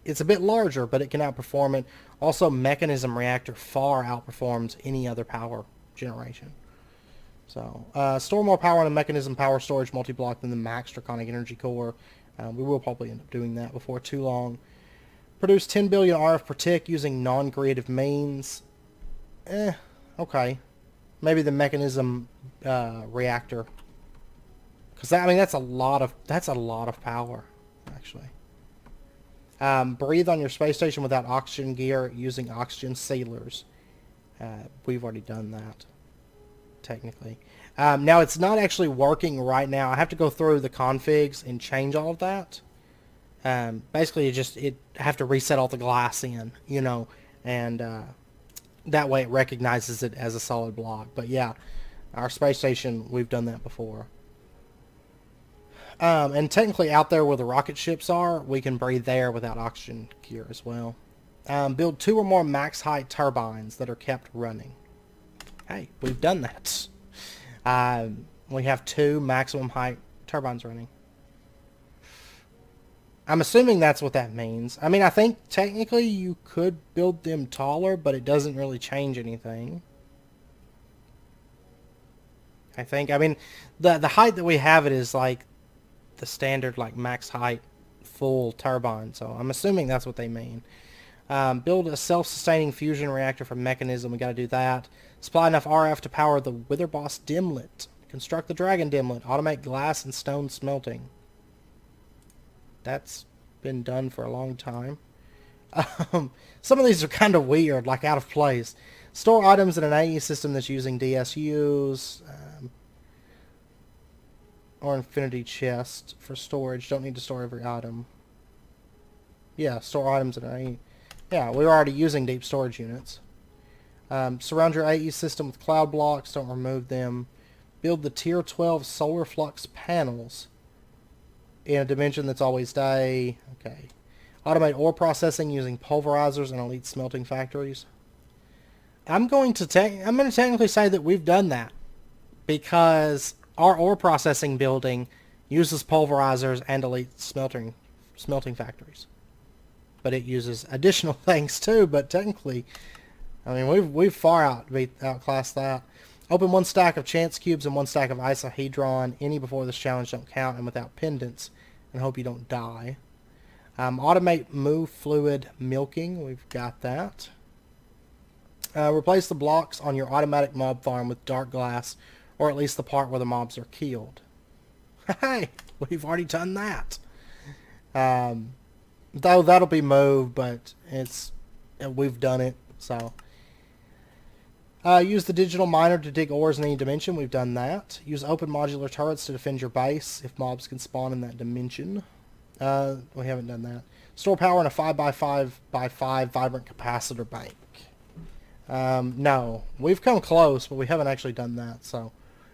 it's a bit larger, but it can outperform it. Also, Mechanism Reactor far outperforms any other power generation. So, store more power in a Mechanism power storage multi-block than the Max Draconic Energy Core. We will probably end up doing that before too long. Produce 10 billion RF per tick using non-creative means. Okay. Maybe the Mechanism Reactor. Because, that's a lot of power, actually. Breathe on your space station without oxygen gear using oxygen sealers. We've already done that, technically. Now, it's not actually working right now. I have to go through the configs and change all of that. Basically, I have to reset all the glass in, and that way it recognizes it as a solid block. But yeah, our space station, we've done that before. And technically out there where the rocket ships are, we can breathe there without oxygen gear as well. Build 2 or more max height turbines that are kept running. Hey, we've done that. We have 2 maximum height turbines running. I'm assuming that's what that means. I think technically you could build them taller, but it doesn't really change anything. The height that we have it is like the standard like max height full turbine, so I'm assuming that's what they mean. Build a self-sustaining fusion reactor for Mechanism. We got to do that. Supply enough RF to power the Wither Boss Dimlet. Construct the Dragon Dimlet. Automate glass and stone smelting. That's been done for a long time. Some of these are kind of weird, like out of place. Store items in an AE system that's using DSUs. Or infinity chest for storage. Don't need to store every item. Yeah, store items in AE. Yeah, we're already using deep storage units. Surround your AE system with cloud blocks. Don't remove them. Build the tier 12 solar flux panels in a dimension that's always day. Okay. Automate ore processing using pulverizers and elite smelting factories. I'm going to technically say that we've done that because our ore processing building uses pulverizers and elite smelting factories. But it uses additional things too, but technically, we've far outclassed that. Open 1 stack of chance cubes and 1 stack of isohedron. Any before this challenge don't count and without pendants, and hope you don't die. Automate move fluid milking. We've got that. Replace the blocks on your automatic mob farm with dark glass, or at least the part where the mobs are killed. Hey, we've already done that. Though that'll be moved, but we've done it. So use the digital miner to dig ores in any dimension. We've done that. Use open modular turrets to defend your base if mobs can spawn in that dimension. We haven't done that. Store power in a 5x5x5 vibrant capacitor bank. No, we've come close, but we haven't actually done that. So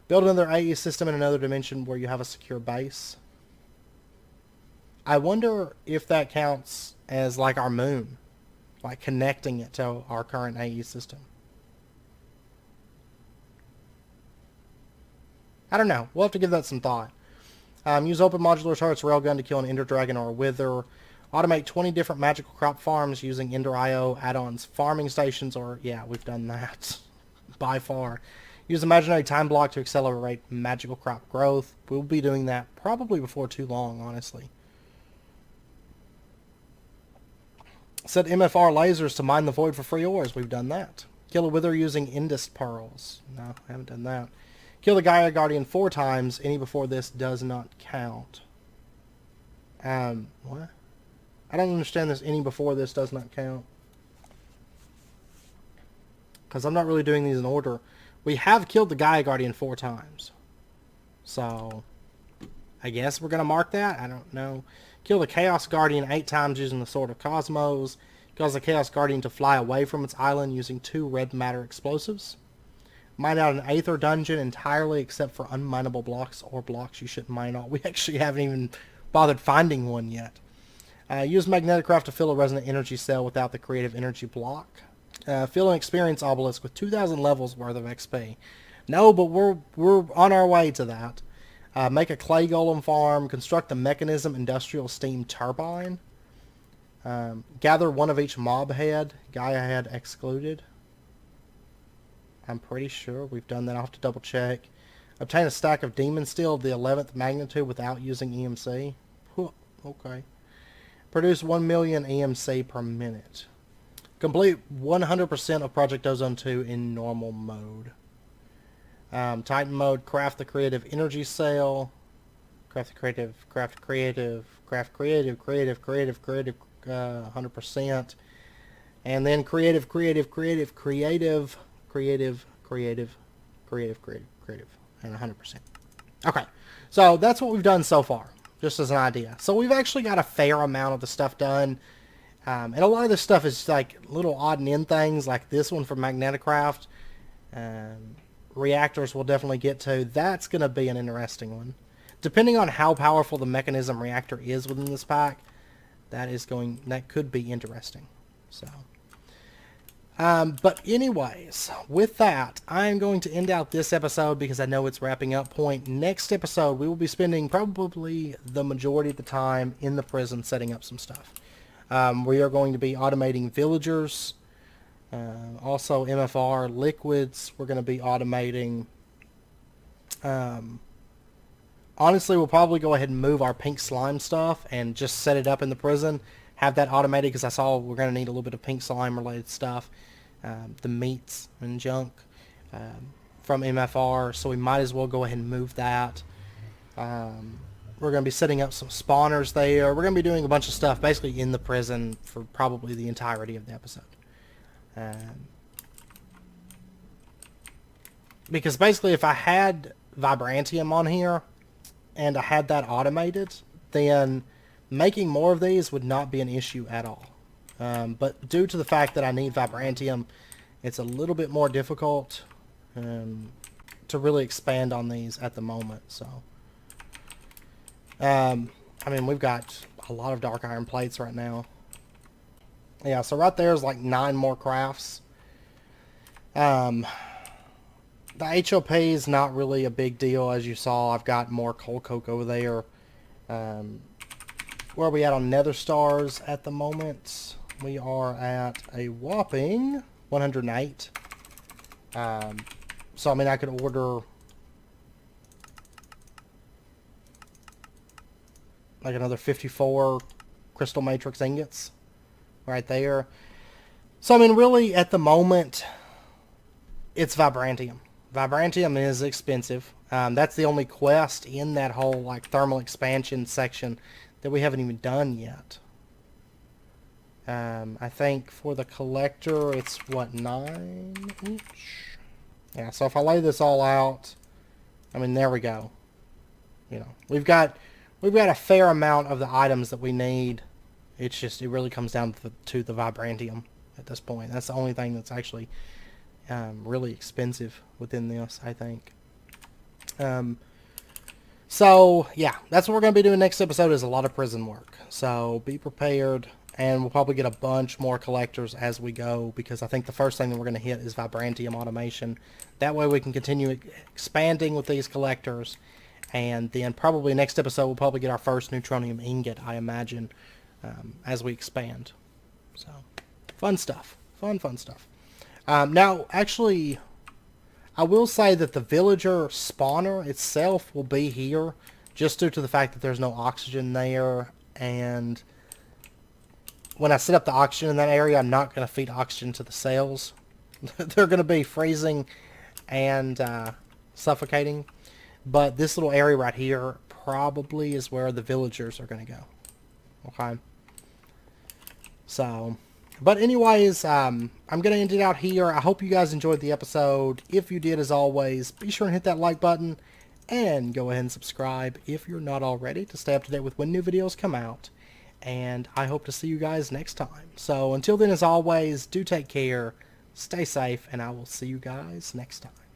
build another AE system in another dimension where you have a secure base. I wonder if that counts as like our moon, like connecting it to our current AE system. I don't know. We'll have to give that some thought. Use open modular turrets railgun to kill an ender dragon or a wither. Automate 20 different magical crop farms using Ender IO add-ons, farming stations, or yeah, we've done that by far. Use imaginary time block to accelerate magical crop growth. We'll be doing that probably before too long, honestly. Set MFR lasers to mine the void for free ores. We've done that. Kill a wither using Indus pearls. No, I haven't done that. Kill the Gaia Guardian 4 times. Any before this does not count. What? I don't understand this. Any before this does not count. Because I'm not really doing these in order. We have killed the Gaia Guardian 4 times. So, I guess we're going to mark that. I don't know. Kill the Chaos Guardian 8 times using the Sword of Cosmos. Cause the Chaos Guardian to fly away from its island using 2 red matter explosives. Mine out an Aether dungeon entirely except for unmineable blocks or blocks you shouldn't mine all. We actually haven't even bothered finding one yet. Use Magneticraft to fill a resonant energy cell without the creative energy block. Fill an experience obelisk with 2,000 levels worth of XP. No, but we're on our way to that. Make a clay golem farm. Construct the mechanism industrial steam turbine. Gather one of each mob head. Gaia head excluded. I'm pretty sure we've done that. I'll have to double check. Obtain a stack of demon steel of the 11th magnitude without using EMC. Okay. Produce 1 million EMC per minute. Complete 100% of Project Ozone 2 in normal mode. Titan mode, craft the creative energy cell. Craft creative, 100%. And then creative, and 100%. Okay, so that's what we've done so far, just as an idea. So we've actually got a fair amount of the stuff done. And a lot of this stuff is like little odd and end things, like this one from Magneticraft. Reactors we'll definitely get to. That's going to be an interesting one. Depending on how powerful the mechanism reactor is within this pack, that could be interesting. So, but anyways, with that, I'm going to end out this episode because I know it's wrapping up point. Next episode, we will be spending probably the majority of the time in the prison setting up some stuff. We are going to be automating villagers, also MFR liquids. We're going to be automating. Honestly, we'll probably go ahead and move our pink slime stuff and just set it up in the prison. Have that automated because I saw we're going to need a little bit of pink slime related stuff. The meats and junk from MFR. So we might as well go ahead and move that. We're going to be setting up some spawners there. We're going to be doing a bunch of stuff basically in the prison for probably the entirety of the episode. Because basically if I had Vibrantium on here and I had that automated, then making more of these would not be an issue at all. But due to the fact that I need Vibrantium, it's a little bit more difficult to really expand on these at the moment. So, I mean, we've got a lot of dark iron plates right now. Yeah, so right there is like 9 more crafts. The HOP is not really a big deal, as you saw. I've got more coal coke over there. Where are we at on nether stars at the moment? We are at a whopping 108. So, I mean, I could order like another 54 crystal matrix ingots right there. So, I mean, really, at the moment, it's Vibrantium. Vibrantium is expensive. That's the only quest in that whole like thermal expansion section that we haven't even done yet. I think for the collector, it's what, 9 each? Yeah, so if I lay this all out, I mean, there we go. You know, we've got a fair amount of the items that we need. It's just, it really comes down to the Vibrantium at this point. That's the only thing that's actually really expensive within this, I think. So, yeah, that's what we're going to be doing next episode is a lot of prison work. So, be prepared, and we'll probably get a bunch more collectors as we go, because I think the first thing that we're going to hit is Vibrantium automation. That way we can continue expanding with these collectors, and then probably next episode we'll probably get our first neutronium ingot, I imagine, as we expand. So, fun stuff. Fun stuff. Now, actually, I will say that the villager spawner itself will be here, just due to the fact that there's no oxygen there, and when I set up the oxygen in that area, I'm not going to feed oxygen to the cells. They're going to be freezing and suffocating, but this little area right here probably is where the villagers are going to go. Okay? So, but anyways, I'm going to end it out here. I hope you guys enjoyed the episode. If you did, as always, be sure and hit that like button and go ahead and subscribe if you're not already to stay up to date with when new videos come out. And I hope to see you guys next time. So until then, as always, do take care, stay safe, and I will see you guys next time.